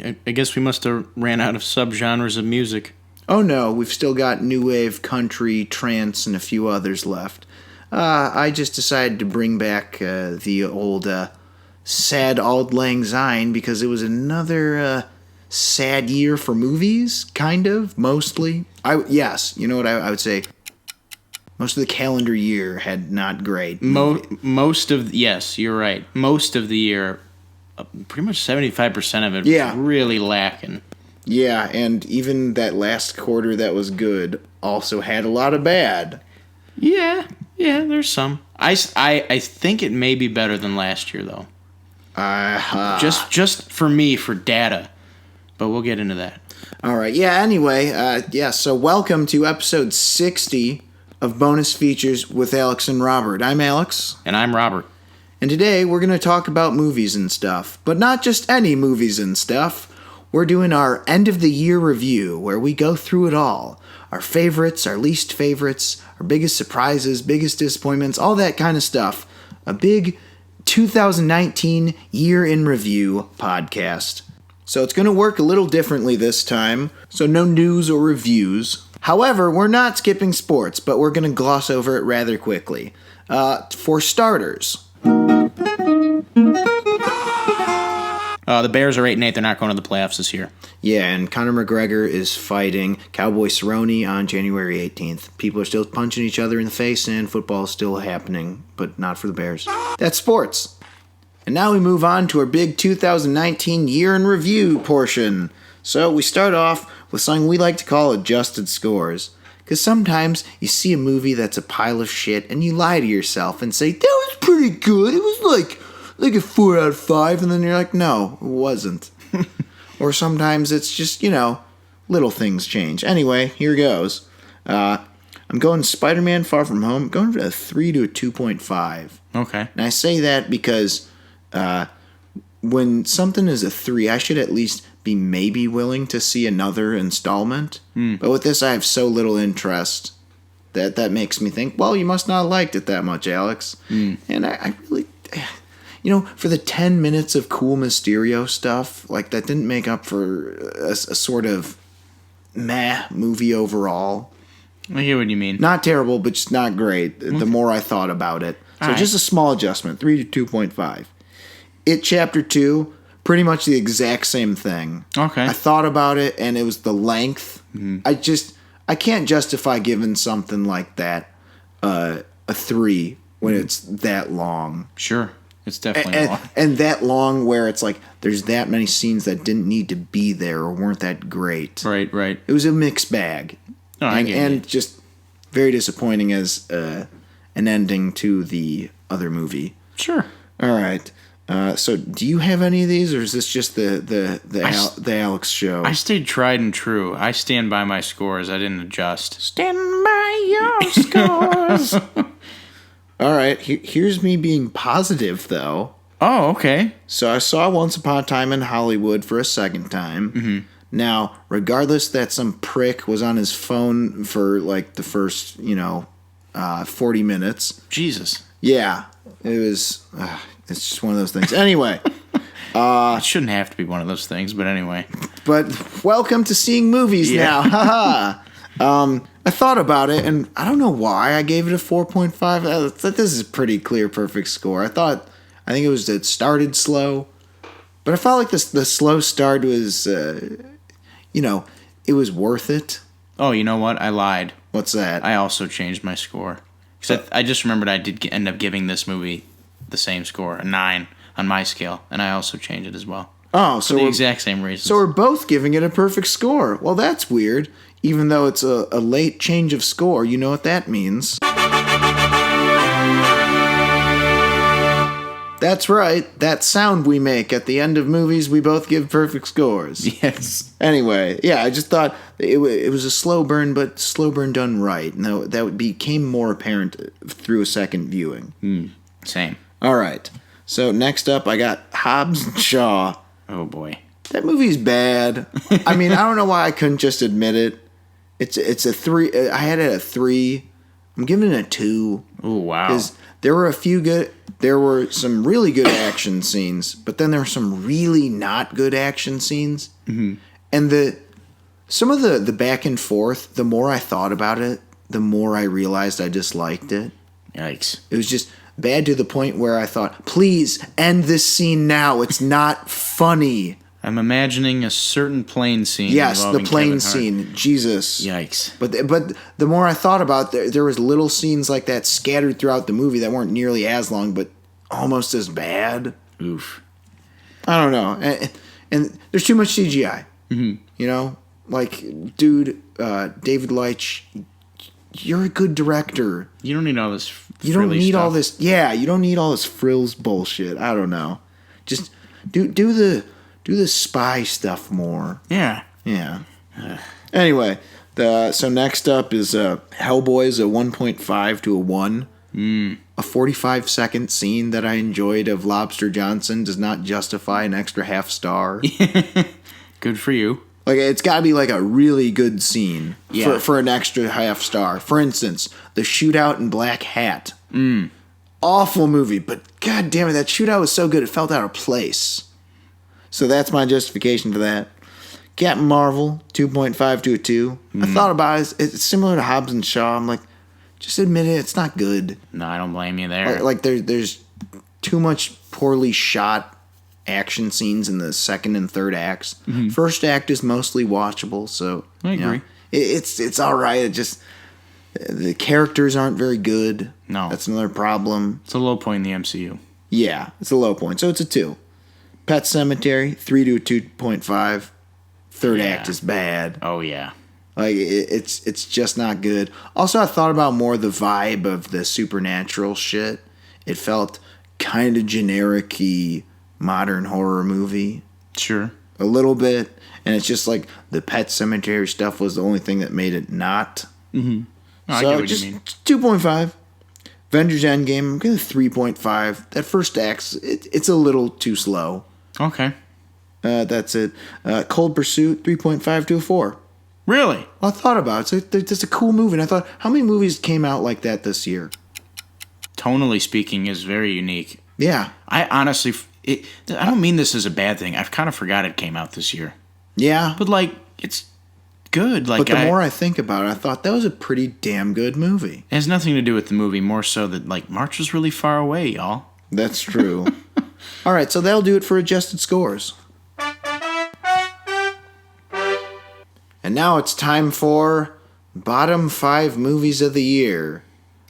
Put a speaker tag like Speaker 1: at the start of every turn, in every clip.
Speaker 1: I guess we must have ran out of subgenres of music.
Speaker 2: Oh no, we've still got new wave, country, trance, and a few others left. I just decided to bring back the old sad Auld Lang Syne because it was another sad year for movies, kind of, mostly. Yes, you know what I would say? Most of the calendar year had not great.
Speaker 1: Yes, you're right. Most of the year, pretty much 75% of it was really lacking.
Speaker 2: Yeah, and even that last quarter that was good also had a lot of bad.
Speaker 1: Yeah, there's some. I think it may be better than last year, though. Just for me, for data. But we'll get into that.
Speaker 2: All right. Yeah, anyway, so welcome to episode 60 of Bonus Features with Alex and Robert. I'm Alex.
Speaker 1: And I'm Robert.
Speaker 2: And today we're going to talk about movies and stuff. But not just any movies and stuff. We're doing our end of the year review where we go through it all. Our favorites, our least favorites, our biggest surprises, biggest disappointments, all that kind of stuff. A big 2019 year in review podcast. So it's going to work a little differently this time. So no news or reviews. However, we're not skipping sports, but we're going to gloss over it rather quickly. For starters,
Speaker 1: the Bears are 8-8. They're not going to the playoffs this year.
Speaker 2: Yeah, and Conor McGregor is fighting Cowboy Cerrone on January 18th. People are still punching each other in the face, and football is still happening, but not for the Bears. That's sports. And now we move on to our big 2019 year in review portion. So we start off with something we like to call adjusted scores. Because sometimes you see a movie that's a pile of shit, and you lie to yourself and say, that was pretty good. It was like a 4 out of 5, and then you're like, no, it wasn't. Or sometimes it's just, little things change. Anyway, here goes. I'm going Spider-Man Far From Home. I'm going from a 3 to a 2.5.
Speaker 1: Okay.
Speaker 2: And I say that because when something is a 3, I should at least be maybe willing to see another installment. But with this, I have so little interest that makes me think, well, you must not have liked it that much, Alex. And I really... for the 10 minutes of cool Mysterio stuff, that didn't make up for a sort of meh movie overall.
Speaker 1: I hear what you mean.
Speaker 2: Not terrible, but just not great, the more I thought about it. So just a small adjustment, 3 to 2.5. It Chapter 2, pretty much the exact same thing.
Speaker 1: Okay.
Speaker 2: I thought about it, and it was the length. I can't justify giving something like that a 3 when it's that long.
Speaker 1: Sure. It's definitely long.
Speaker 2: And that long where it's like there's that many scenes that didn't need to be there or weren't that great.
Speaker 1: Right.
Speaker 2: It was a mixed bag.
Speaker 1: Oh,
Speaker 2: and just very disappointing as an ending to the other movie.
Speaker 1: Sure.
Speaker 2: All right. So do you have any of these, or is this just the Alex show?
Speaker 1: I stayed tried and true. I stand by my scores. I didn't adjust.
Speaker 2: Stand by your scores. All right, here's me being positive, though.
Speaker 1: Oh, okay.
Speaker 2: So I saw Once Upon a Time in Hollywood for a second time. Mm-hmm. Now, regardless that some prick was on his phone for, the first, 40 minutes.
Speaker 1: Jesus.
Speaker 2: Yeah, it was... it's just one of those things. Anyway.
Speaker 1: It shouldn't have to be one of those things, but anyway.
Speaker 2: But welcome to seeing movies now. Haha. I thought about it, and I don't know why I gave it a 4.5. This is a pretty clear, perfect score. I think it started slow, but I felt like the slow start was, it was worth it.
Speaker 1: Oh, you know what? I lied.
Speaker 2: What's that?
Speaker 1: I also changed my score. Because I just remembered I did end up giving this movie the same score, a 9 on my scale, and I also changed it as well.
Speaker 2: Oh, so
Speaker 1: for the exact same reasons.
Speaker 2: So we're both giving it a perfect score. Well, that's weird. Even though it's a late change of score, you know what that means. That's right. That sound we make at the end of movies, we both give perfect scores.
Speaker 1: Yes.
Speaker 2: Anyway, yeah, I just thought it was a slow burn, but slow burn done right. And that became more apparent through a second viewing.
Speaker 1: Same. All
Speaker 2: right. So next up, I got Hobbs and Shaw.
Speaker 1: Oh, boy.
Speaker 2: That movie's bad. I mean, I don't know why I couldn't just admit it. It's a 3. I had it at 3. I'm giving it a 2.
Speaker 1: Oh, wow.
Speaker 2: Because There were some really good action scenes, but then there were some really not good action scenes. Mm-hmm. And some of the back and forth, the more I thought about it, the more I realized I disliked it.
Speaker 1: Yikes.
Speaker 2: It was just bad to the point where I thought, please end this scene now. It's not funny.
Speaker 1: I'm imagining a certain plane scene.
Speaker 2: Yes, the plane scene. Jesus.
Speaker 1: Yikes.
Speaker 2: But the more I thought about it, there was little scenes like that scattered throughout the movie that weren't nearly as long, but almost as bad.
Speaker 1: Oof.
Speaker 2: I don't know. And there's too much CGI. Mm-hmm. You know? Like, dude, David Leitch, you're a good director.
Speaker 1: You don't need all this
Speaker 2: You don't need
Speaker 1: stuff.
Speaker 2: all this. Yeah, you don't need all this frills bullshit. I don't know. Just do the spy stuff more.
Speaker 1: Yeah.
Speaker 2: Yeah. Anyway, so next up is Hellboy's a 1.5 to a 1. A 45-second scene that I enjoyed of Lobster Johnson does not justify an extra half star.
Speaker 1: Good for you.
Speaker 2: Like, it's got to be like a really good scene
Speaker 1: Yeah.
Speaker 2: for an extra half star. For instance, the shootout in Black Hat. Awful movie, but god damn it, that shootout was so good it felt out of place. So that's my justification for that. Captain Marvel, 2.5 to a 2. I thought about it. It's similar to Hobbs and Shaw. I'm like, just admit it, it's not good.
Speaker 1: No, I don't blame you there.
Speaker 2: Like there's too much poorly shot action scenes in the second and third acts. Mm-hmm. First act is mostly watchable, so
Speaker 1: I agree.
Speaker 2: It's all right. It just the characters aren't very good.
Speaker 1: No,
Speaker 2: that's another problem.
Speaker 1: It's a low point in the MCU.
Speaker 2: Yeah, it's a low point, so it's a 2. Pet Sematary, 3 to a 2.5. Third act is bad.
Speaker 1: Oh yeah,
Speaker 2: like it's just not good. Also, I thought about more the vibe of the supernatural shit. It felt kind of generic-y modern horror movie.
Speaker 1: Sure.
Speaker 2: A little bit. And it's just like the Pet Sematary stuff was the only thing that made it not.
Speaker 1: Mm-hmm. Oh,
Speaker 2: So
Speaker 1: I get what
Speaker 2: just
Speaker 1: you mean.
Speaker 2: 2.5. Avengers Endgame, I'm going to 3.5. That first act, it's a little too slow.
Speaker 1: Okay.
Speaker 2: That's it. Cold Pursuit, 3.5 to a 4.
Speaker 1: Really?
Speaker 2: Well, I thought about it. It's a cool movie. And I thought, how many movies came out like that this year?
Speaker 1: Tonally speaking, is very unique.
Speaker 2: Yeah.
Speaker 1: I honestly, I don't mean this as a bad thing. I've kind of forgot it came out this year.
Speaker 2: Yeah.
Speaker 1: But like, it's good. Like,
Speaker 2: but the more I think about it, I thought that was a pretty damn good movie.
Speaker 1: It has nothing to do with the movie. More so that like March was really far away, y'all.
Speaker 2: That's true. All right, so that'll do it for adjusted scores. And now it's time for Bottom 5 Movies of the Year.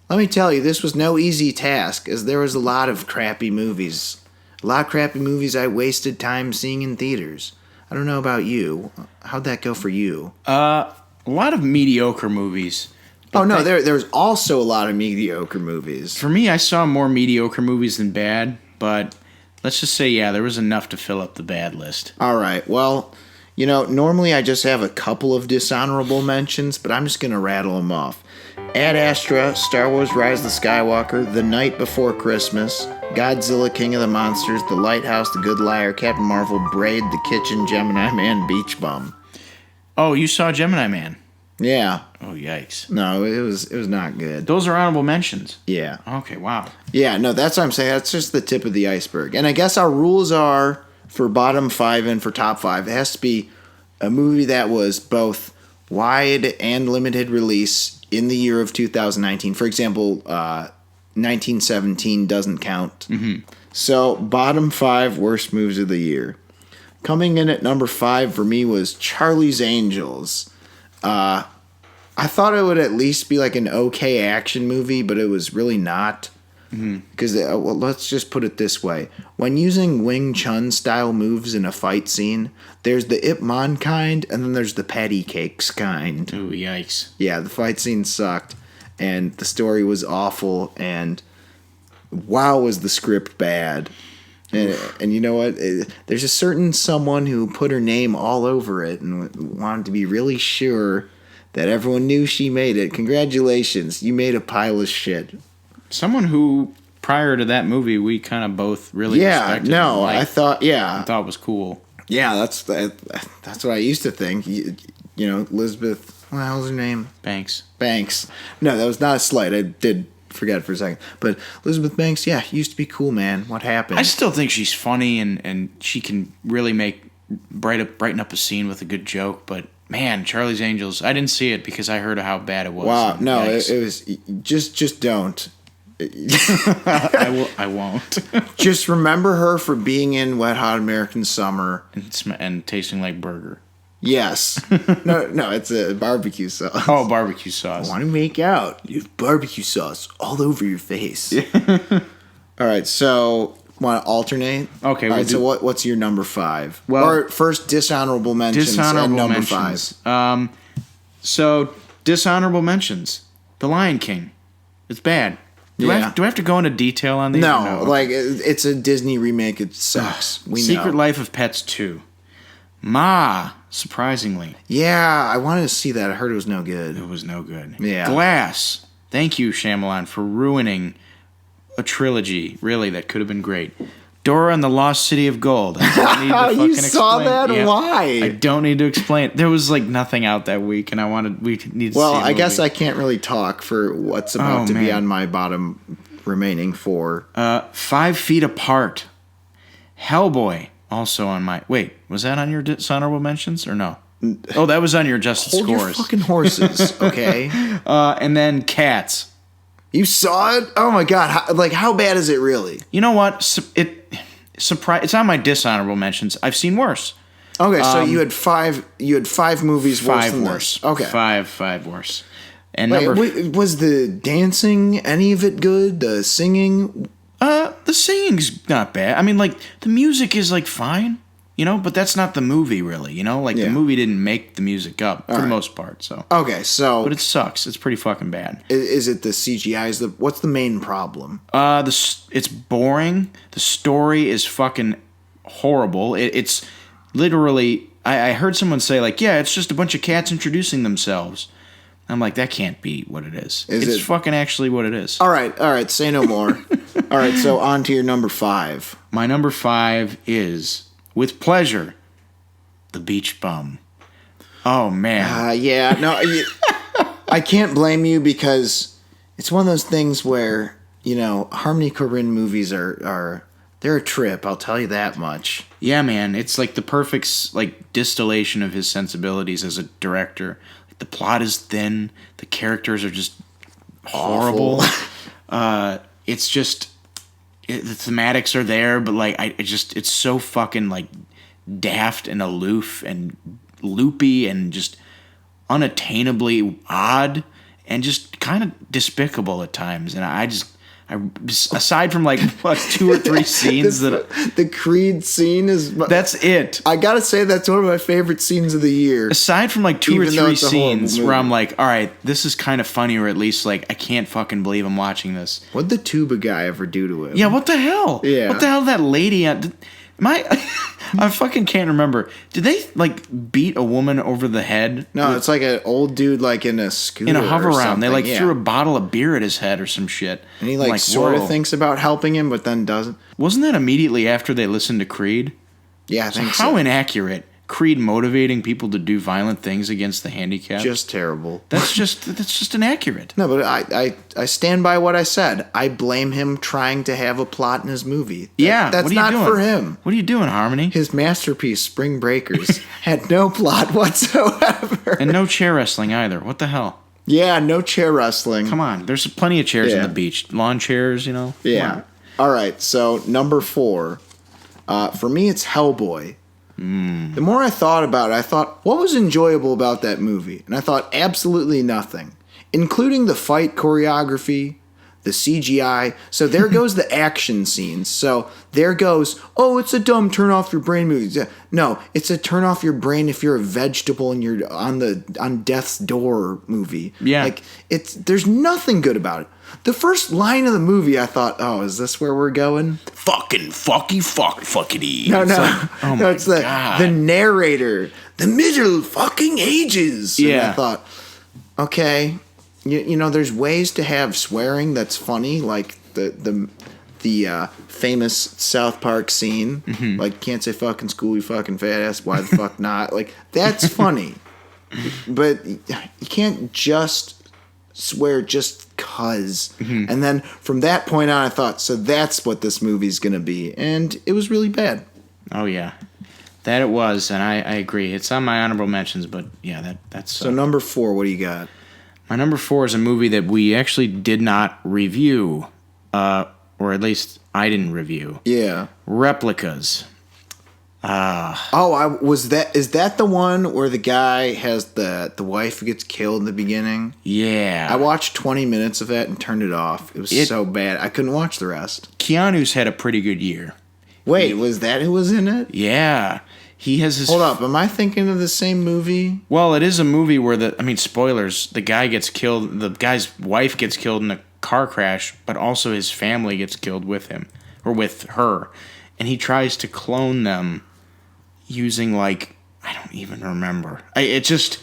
Speaker 2: Let me tell you, this was no easy task, as there was a lot of crappy movies. A lot of crappy movies I wasted time seeing in theaters. I don't know about you. How'd that go for you?
Speaker 1: A lot of mediocre movies.
Speaker 2: Oh, no, there's also a lot of mediocre movies.
Speaker 1: For me, I saw more mediocre movies than bad, but let's just say, yeah, there was enough to fill up the bad list.
Speaker 2: All right, well, you know, normally I just have a couple of dishonorable mentions, but I'm just going to rattle them off. Ad Astra, Star Wars Rise of the Skywalker, The Night Before Christmas, Godzilla King of the Monsters, The Lighthouse, The Good Liar, Captain Marvel, Braid, The Kitchen, Gemini Man, Beach Bum.
Speaker 1: Oh, you saw Gemini Man?
Speaker 2: Yeah.
Speaker 1: Oh, yikes.
Speaker 2: No, it was not good.
Speaker 1: Those are honorable mentions.
Speaker 2: Yeah.
Speaker 1: Okay, wow.
Speaker 2: Yeah, no, that's what I'm saying. That's just the tip of the iceberg. And I guess our rules are for bottom 5 and for top 5. It has to be a movie that was both wide and limited release in the year of 2019. For example, 1917 doesn't count. Mm-hmm. So, bottom 5 worst movies of the year. Coming in at number 5 for me was Charlie's Angels. I thought it would at least be like an okay action movie, but it was really not. Because, well, let's just put it this way. When using Wing Chun style moves in a fight scene, there's the Ip Man kind, and then there's the patty cakes kind.
Speaker 1: Ooh, yikes.
Speaker 2: Yeah, the fight scene sucked, and the story was awful, and wow, was the script bad. And you know what? There's a certain someone who put her name all over it and wanted to be really sure that everyone knew she made it. Congratulations, you made a pile of shit.
Speaker 1: Someone who, prior to that movie, we kind of both really respected.
Speaker 2: No, I thought
Speaker 1: was cool.
Speaker 2: Yeah, that's what I used to think. You know, Elizabeth, what the hell's her name?
Speaker 1: Banks.
Speaker 2: No, that was not a slight. I did forget for a second. But Elizabeth Banks, yeah, used to be cool, man. What happened?
Speaker 1: I still think she's funny and she can really brighten up a scene with a good joke. But man, Charlie's Angels, I didn't see it because I heard how bad it was.
Speaker 2: Wow, no, it was just don't.
Speaker 1: I won't.
Speaker 2: Just remember her for being in Wet Hot American Summer
Speaker 1: and tasting like burger.
Speaker 2: Yes. No, it's a barbecue sauce.
Speaker 1: Oh, barbecue sauce.
Speaker 2: I want to make out. You have barbecue sauce all over your face. All right, so want to alternate?
Speaker 1: Okay.
Speaker 2: All right, so what's your number 5?
Speaker 1: Well,
Speaker 2: or first dishonorable mentions and number 5.
Speaker 1: So dishonorable mentions. The Lion King. It's bad. Do I have to go into detail on these?
Speaker 2: No, like it's a Disney remake. It sucks. We know.
Speaker 1: Secret Life of Pets 2. Ma, surprisingly.
Speaker 2: Yeah, I wanted to see that. I heard it was no good.
Speaker 1: It was no good.
Speaker 2: Yeah.
Speaker 1: Glass. Thank you, Shyamalan, for ruining a trilogy, really, that could have been great. Dora and the Lost City of Gold. I don't need to fucking
Speaker 2: You saw
Speaker 1: explain.
Speaker 2: that?
Speaker 1: Yeah,
Speaker 2: Why?
Speaker 1: I don't need to explain. There was like nothing out that week, and we need to see
Speaker 2: Well,
Speaker 1: a
Speaker 2: I guess
Speaker 1: movie.
Speaker 2: I can't really talk for what's about to be on my bottom remaining 4.
Speaker 1: 5 Feet Apart. Hellboy. Also on my... Wait, was that on your dishonorable mentions or no? Oh, that was on your adjusted
Speaker 2: Hold
Speaker 1: scores.
Speaker 2: your fucking horses, okay?
Speaker 1: And then Cats.
Speaker 2: You saw it? Oh my god! How bad is it really?
Speaker 1: You know what? It's on my dishonorable mentions. I've seen worse.
Speaker 2: Okay, so you had 5. You had 5 movies worse
Speaker 1: 5
Speaker 2: than
Speaker 1: worse.
Speaker 2: this. Okay,
Speaker 1: 5 worse. And
Speaker 2: was the dancing any of it good? The singing?
Speaker 1: The singing's not bad. I mean, like the music is like fine, but that's not the movie really. The movie didn't make the music up for the most part. So
Speaker 2: okay, so
Speaker 1: but it sucks. It's pretty fucking bad.
Speaker 2: Is it the CGI? What's the main problem?
Speaker 1: It's boring. The story is fucking horrible. It's literally. I heard someone say like, yeah, it's just a bunch of cats introducing themselves. I'm like, that can't be what it is. It's fucking actually what it is.
Speaker 2: All right. Say no more. All right, so on to your number 5.
Speaker 1: My number 5 is, with pleasure, The Beach Bum. Oh, man.
Speaker 2: Yeah. No, I can't blame you because it's one of those things where, Harmony Korine movies they're a trip, I'll tell you that much.
Speaker 1: Yeah, man. It's like the perfect distillation of his sensibilities as a director. The plot is thin. The characters are just horrible. It's just the thematics are there, but it's so fucking daft and aloof and loopy and just unattainably odd and just kind of despicable at times. And I aside from 2 or 3 scenes
Speaker 2: the Creed scene is
Speaker 1: that's it.
Speaker 2: I gotta say that's one of my favorite scenes of the year.
Speaker 1: Aside from 2 or 3 scenes where I'm like, all right, this is kind of funny, or at least I can't fucking believe I'm watching this.
Speaker 2: What'd the tuba guy ever do to him?
Speaker 1: Yeah, what the hell?
Speaker 2: Yeah,
Speaker 1: what the hell? That lady? I fucking can't remember. Did they beat a woman over the head?
Speaker 2: No, it's like an old dude in a scooter
Speaker 1: in a hover round. They
Speaker 2: threw
Speaker 1: a bottle of beer at his head or some shit.
Speaker 2: And he sort of thinks about helping him, but then doesn't.
Speaker 1: Wasn't that immediately after they listened to Creed?
Speaker 2: Yeah, I think so.
Speaker 1: How inaccurate. Creed motivating people to do violent things against the handicapped.
Speaker 2: Just terrible.
Speaker 1: That's just inaccurate.
Speaker 2: No, but I stand by what I said. I blame him trying to have a plot in his movie. That's not for him.
Speaker 1: What are you doing, Harmony?
Speaker 2: His masterpiece, Spring Breakers, had no plot whatsoever.
Speaker 1: And no chair wrestling either. What the hell?
Speaker 2: Yeah, no chair wrestling.
Speaker 1: Come on, there's plenty of chairs on the beach. Lawn chairs,
Speaker 2: Yeah. All right, so number 4. For me, it's Hellboy. The more I thought about it, I thought, what was enjoyable about that movie? And I thought, absolutely nothing, including the fight choreography, the CGI. So there goes the action scenes. So there goes, oh, it's a dumb turn off your brain movie. No, it's a turn off your brain if you're a vegetable and you're on death's door movie.
Speaker 1: Yeah.
Speaker 2: There's nothing good about it. The first line of the movie, I thought, oh, is this where we're going?
Speaker 1: Fucking fuckity.
Speaker 2: No.
Speaker 1: Oh
Speaker 2: no, it's the narrator. The Middle fucking Ages.
Speaker 1: Yeah.
Speaker 2: And I thought, okay, there's ways to have swearing that's funny, like the famous South Park scene. Mm-hmm. Can't say fucking school, you fucking fat ass. Why the fuck not? That's funny. But you can't just swear just cuz. And then from that point on, I thought, so that's what this movie's gonna be, and it was really bad.
Speaker 1: Oh yeah, that it was, and I agree. It's on my honorable mentions, but yeah, that's
Speaker 2: So number 4, what do you got?
Speaker 1: my number 4 is a movie that we actually did not review, or at least I didn't review.
Speaker 2: Yeah.
Speaker 1: Replicas.
Speaker 2: Is that the one where the guy has the wife who gets killed in the beginning?
Speaker 1: Yeah.
Speaker 2: I watched 20 minutes of that and turned it off. It was so bad. I couldn't watch the rest.
Speaker 1: Keanu's had a pretty good year.
Speaker 2: Wait, was that who was in it?
Speaker 1: Yeah. He has his...
Speaker 2: Hold up, am I thinking of the same movie?
Speaker 1: Well, it is a movie where spoilers, the guy gets killed, the guy's wife gets killed in a car crash, but also his family gets killed with him, or with her. And he tries to clone them using, I don't even remember. It's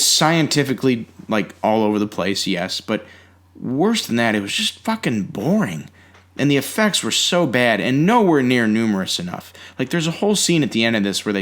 Speaker 1: scientifically, all over the place, yes, but worse than that, it was just fucking boring. And the effects were so bad and nowhere near numerous enough. There's a whole scene at the end of this where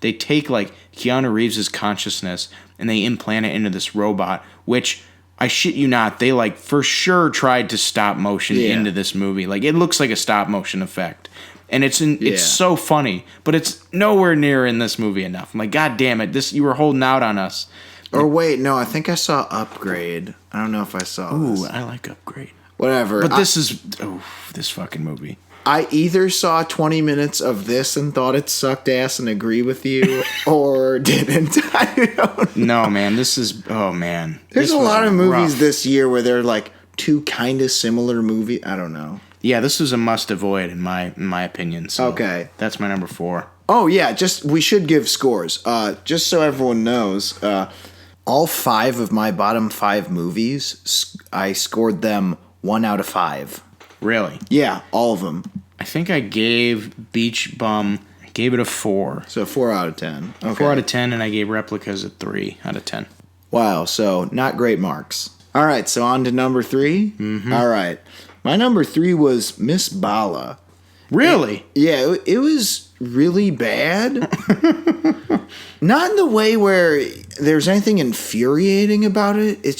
Speaker 1: they take, Keanu Reeves' consciousness and they implant it into this robot, which, I shit you not, they, for sure tried to stop motion into this movie. It looks like a stop motion effect. And it's so funny, but it's nowhere near in this movie enough. I'm like, God damn it, you were holding out on us.
Speaker 2: Or wait, no, I think I saw Upgrade. I don't know if I saw this.
Speaker 1: Ooh, I like Upgrade.
Speaker 2: Whatever.
Speaker 1: But this fucking movie.
Speaker 2: I either saw 20 minutes of this and thought it sucked ass and agree with you, or didn't. I don't know.
Speaker 1: No, man, this is, oh man.
Speaker 2: There's a lot of movies this year where they're two kind of similar movies. I don't know.
Speaker 1: Yeah, this is a must avoid in my opinion. So
Speaker 2: okay.
Speaker 1: That's my number 4.
Speaker 2: Oh yeah, we should give scores. Just so everyone knows, all 5 of my bottom 5 movies, I scored them 1 out of 5.
Speaker 1: Really?
Speaker 2: Yeah, all of them.
Speaker 1: I think I gave Beach Bum, I gave it a 4.
Speaker 2: So 4 out of 10. Okay.
Speaker 1: 4 out of 10, and I gave Replicas a 3 out of 10.
Speaker 2: Wow, so not great marks. All right, so on to number 3. Mm-hmm. All right. My number 3 was Miss Bala.
Speaker 1: Really?
Speaker 2: It was really bad. Not in the way where there's anything infuriating about it. It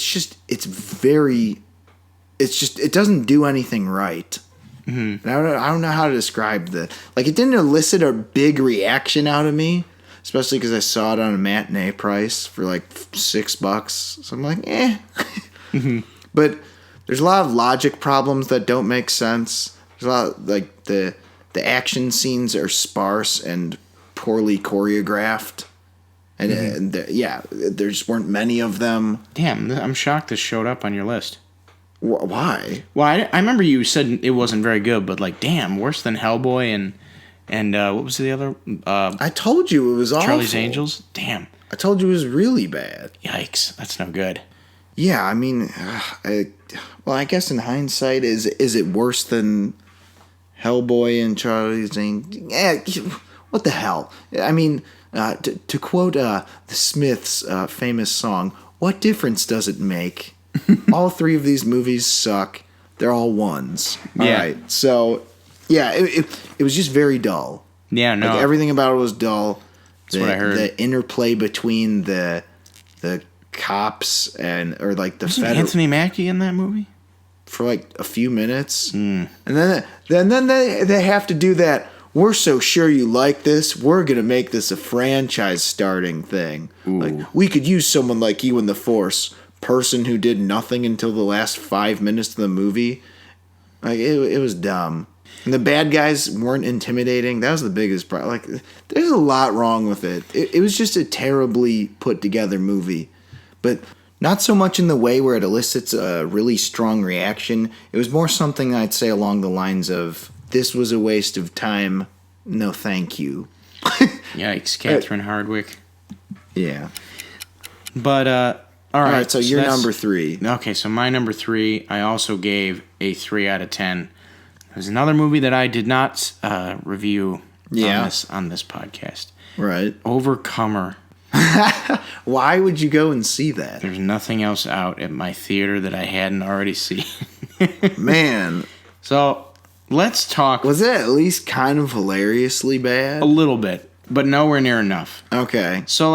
Speaker 2: doesn't do anything right. Mm-hmm. I don't know how to describe it didn't elicit a big reaction out of me, especially because I saw it on a matinee price for $6. So I'm like, eh. Mm-hmm. But there's a lot of logic problems that don't make sense. There's a lot of, the action scenes are sparse and poorly choreographed. And, there just weren't many of them.
Speaker 1: Damn, I'm shocked this showed up on your list.
Speaker 2: Why?
Speaker 1: Well, I remember you said it wasn't very good, but damn, worse than Hellboy and what was the other?
Speaker 2: I told you it was awful.
Speaker 1: Charlie's Angels? Damn.
Speaker 2: I told you it was really bad.
Speaker 1: Yikes, that's no good.
Speaker 2: Yeah, I mean, I guess in hindsight, is it worse than Hellboy and Charlie's Angels? What the hell? I mean, to quote the Smiths' famous song, what difference does it make? All 3 of these movies suck. They're all ones. All right. So, yeah, it was just very dull.
Speaker 1: Yeah, no.
Speaker 2: Everything about it was dull.
Speaker 1: That's what I heard.
Speaker 2: The interplay between the cops and the
Speaker 1: Wasn't Anthony Mackie in that movie?
Speaker 2: For a few minutes. And then they have to do that. We're so sure you like this. We're going to make this a franchise starting thing.
Speaker 1: Ooh.
Speaker 2: We could use someone like you in the Force. Person who did nothing until the last 5 minutes of the movie. It was dumb. And the bad guys weren't intimidating. That was the biggest problem. There's a lot wrong with it. It was just a terribly put together movie. But not so much in the way where it elicits a really strong reaction. It was more something I'd say along the lines of, this was a waste of time. No, thank you.
Speaker 1: Yikes, Catherine Hardwicke.
Speaker 2: Yeah.
Speaker 1: But, all right,
Speaker 2: so you're number 3.
Speaker 1: Okay, so my number 3, I also gave a 3 out of 10. There's another movie that I did not review on this podcast.
Speaker 2: Right.
Speaker 1: Overcomer.
Speaker 2: Why would you go and see that?
Speaker 1: There's nothing else out at my theater that I hadn't already seen.
Speaker 2: Man.
Speaker 1: So, let's talk.
Speaker 2: Was it at least kind of hilariously bad?
Speaker 1: A little bit, but nowhere near enough.
Speaker 2: Okay.
Speaker 1: So,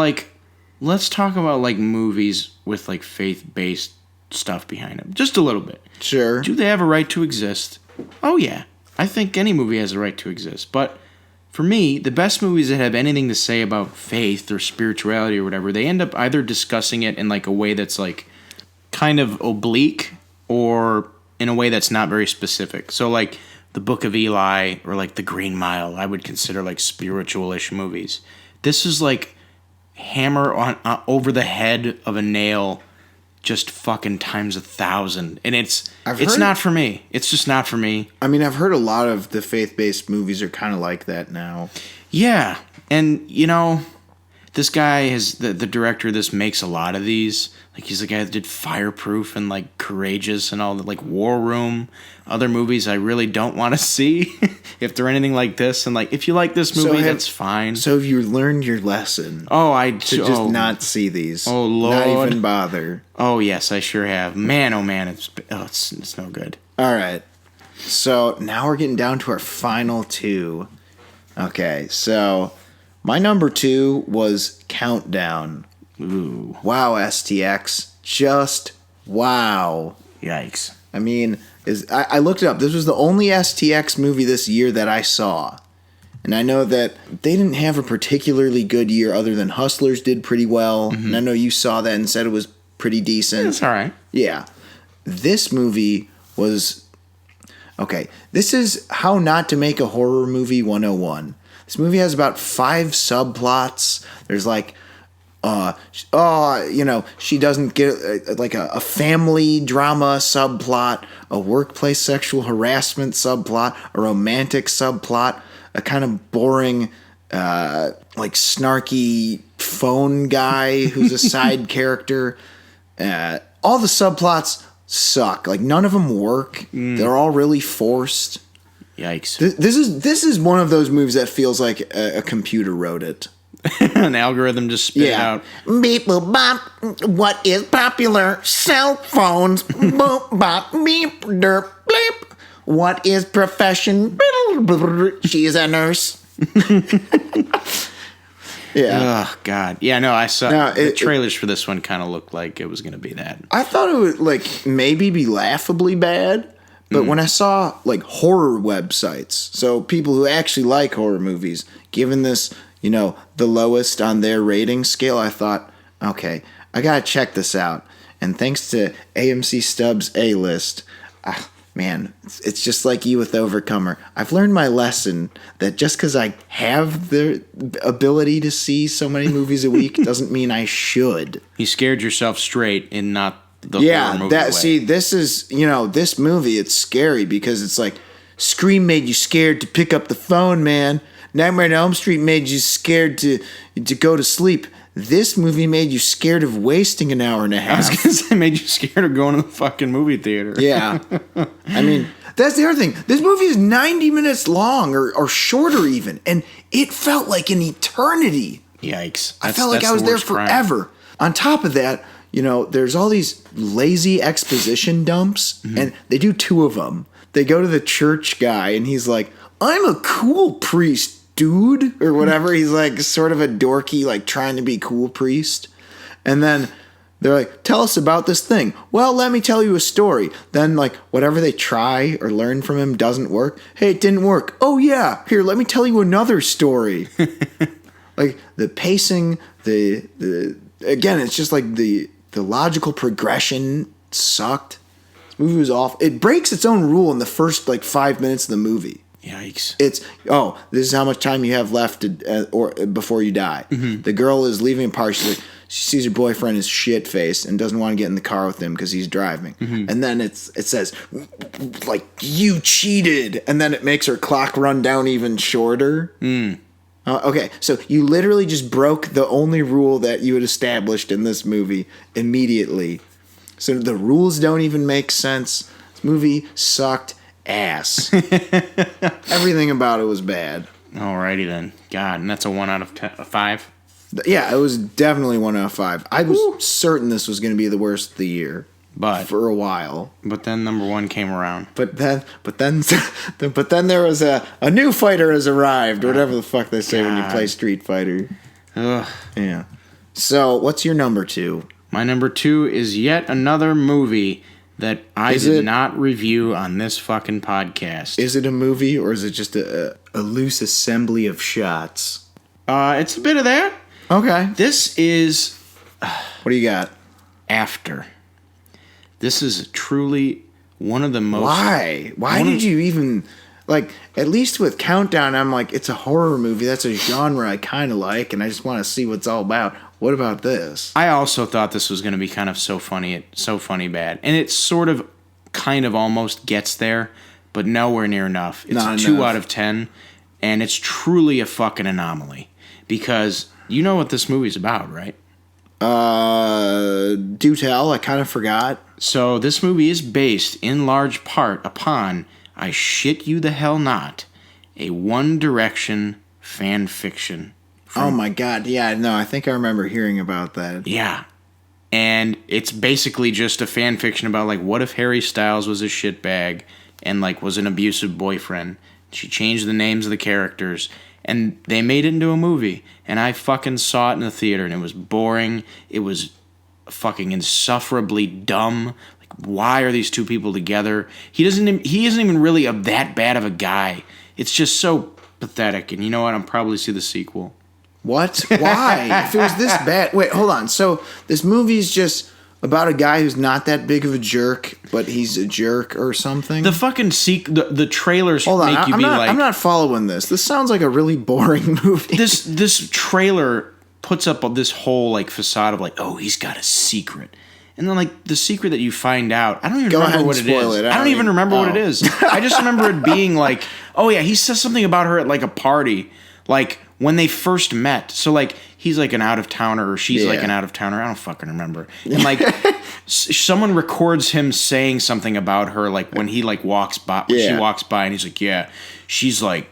Speaker 1: let's talk about, movies with, faith-based stuff behind them. Just a little bit.
Speaker 2: Sure.
Speaker 1: Do they have a right to exist? Oh, yeah. I think any movie has a right to exist. But for me, the best movies that have anything to say about faith or spirituality or whatever, they end up either discussing it in like a way that's like kind of oblique or in a way that's not very specific. So like The Book of Eli or like The Green Mile, I would consider like spiritual-ish movies. This is like hammer on over the head of a nail just fucking times 1,000. And it's not for me. It's just not for me.
Speaker 2: I mean, I've heard a lot of the faith-based movies are kind of like that now.
Speaker 1: Yeah. And, you know, this guy is the director of this makes a lot of these. Like, he's the guy that did Fireproof and, like, Courageous and all the, like, War Room. Other movies I really don't want to see if they're anything like this. And, like, if you like this movie, that's fine.
Speaker 2: So have you learned your lesson?
Speaker 1: To
Speaker 2: just not see these.
Speaker 1: Oh, Lord.
Speaker 2: Not even bother.
Speaker 1: Oh, yes, I sure have. Man, oh, man, it's no good.
Speaker 2: All right. So now we're getting down to our final two. Okay, so my number 2 was Countdown.
Speaker 1: Ooh.
Speaker 2: Wow, STX. Just wow.
Speaker 1: Yikes.
Speaker 2: I mean, I looked it up. This was the only STX movie this year that I saw. And I know that they didn't have a particularly good year other than Hustlers did pretty well. Mm-hmm. And I know you saw that and said it was pretty decent.
Speaker 1: It's all right.
Speaker 2: Yeah. This movie was... Okay, this is How Not to Make a Horror Movie 101. This movie has about 5 subplots. There's like... she doesn't get like a family drama subplot, a workplace sexual harassment subplot, a romantic subplot, a kind of boring, like snarky phone guy who's a side character. All the subplots suck. Like none of them work. They're all really forced.
Speaker 1: Yikes!
Speaker 2: This is one of those movies that feels like a computer wrote it.
Speaker 1: An algorithm just spit it out.
Speaker 2: Beep boop bop. What is popular? Cell phones. Boop bop. Beep derp bleep. What is profession? She's a nurse. Yeah.
Speaker 1: Oh God. Yeah. No, I saw the trailers for this one. Kind of looked like it was going to be that.
Speaker 2: I thought it would like maybe be laughably bad. But when I saw like horror websites, so people who actually like horror movies, given this, you know, the lowest on their rating scale, I thought, okay, I gotta check this out. And thanks to AMC Stubbs A-List, man, it's just like you with Overcomer. I've learned my lesson that just because I have the ability to see so many movies a week doesn't mean I should.
Speaker 1: You scared yourself straight and not the horror movie way.
Speaker 2: See, this is, you know, this movie, it's scary because it's like, Scream made you scared to pick up the phone, man. Nightmare on Elm Street made you scared to go to sleep. This movie made you scared of wasting an hour and a half.
Speaker 1: I was going to say, made you scared of going to the fucking movie theater.
Speaker 2: Yeah. I mean, that's the other thing. This movie is 90 minutes long or shorter even, and it felt like an eternity.
Speaker 1: Yikes.
Speaker 2: I felt like I was there forever. Crime. On top of that, you know, there's all these lazy exposition dumps, and they do 2 of them. They go to the church guy, and he's like, I'm a cool priest, dude, or whatever. He's like sort of a dorky, like trying to be cool priest. And then they're like, tell us about this thing. Well, let me tell you a story. Then like whatever they try or learn from him doesn't work. Hey, it didn't work. Oh yeah, here, let me tell you another story. Like the pacing, again, it's just like the logical progression sucked. This movie was off. It breaks its own rule in the first like 5 minutes of the movie.
Speaker 1: Yikes.
Speaker 2: It's, this is how much time you have left or before you die. Mm-hmm. The girl is leaving a party. She's like, she sees her boyfriend is shit-faced and doesn't want to get in the car with him because he's driving. Mm-hmm. And then it says, like, you cheated. And then it makes her clock run down even shorter. Okay, so you literally just broke the only rule that you had established in this movie immediately. So the rules don't even make sense. This movie sucked ass. Everything about it was bad.
Speaker 1: Alrighty then. God, and that's a 1 out of 5?
Speaker 2: Yeah, it was definitely 1 out of 5. I was certain this was going to be the worst of the year.
Speaker 1: But
Speaker 2: for a while.
Speaker 1: But then number 1 came around.
Speaker 2: But then there was a new fighter has arrived, or whatever the fuck they say when you play Street Fighter.
Speaker 1: Ugh.
Speaker 2: Yeah. So, what's your number 2?
Speaker 1: My number 2 is yet another movie that I did not review on this fucking podcast.
Speaker 2: Is it a movie or is it just a loose assembly of shots?
Speaker 1: It's a bit of that.
Speaker 2: Okay.
Speaker 1: This is...
Speaker 2: What do you got?
Speaker 1: After. This is truly one of the most...
Speaker 2: Why? Why did you even... Like, at least with Countdown, I'm like, it's a horror movie. That's a genre I kind of like, and I just want to see what it's all about. What about this?
Speaker 1: I also thought this was going to be kind of so funny bad. And it sort of, kind of almost gets there, but nowhere near enough. It's
Speaker 2: Not
Speaker 1: a 2
Speaker 2: enough.
Speaker 1: out of 10, and it's truly a fucking anomaly. Because you know what this movie's about, right?
Speaker 2: Do tell. I kind of forgot.
Speaker 1: So this movie is based in large part upon, I shit you the hell not, a One Direction fan fiction.
Speaker 2: Oh my god, yeah, no, I think I remember hearing about that.
Speaker 1: Yeah. And it's basically just a fan fiction about, like, what if Harry Styles was a shitbag and, like, was an abusive boyfriend? She changed the names of the characters, and they made it into a movie. And I fucking saw it in the theater, and it was boring. It was fucking insufferably dumb. Like, why are these two people together? He isn't even really that bad of a guy. It's just so pathetic. And you know what? I'll probably see the sequel.
Speaker 2: What? Why? If it was this bad... Wait, hold on. So, this movie's just about a guy who's not that big of a jerk, but he's a jerk or something?
Speaker 1: The fucking the trailers
Speaker 2: Hold on,
Speaker 1: make you
Speaker 2: I'm not following this. This sounds like a really boring movie.
Speaker 1: This trailer puts up this whole, like, facade of, like, oh, he's got a secret. And then, like, the secret that you find out, I don't even remember what it is. I don't even remember what it is. I just remember it being like, oh, yeah, he says something about her at, like, a party. Like, when they first met. So, like, he's, like, an out-of-towner, or she's, like, an out-of-towner. I don't fucking remember. And, like, someone records him saying something about her, like, when he, like, walks by. When she walks by, and he's like, yeah, she's, like,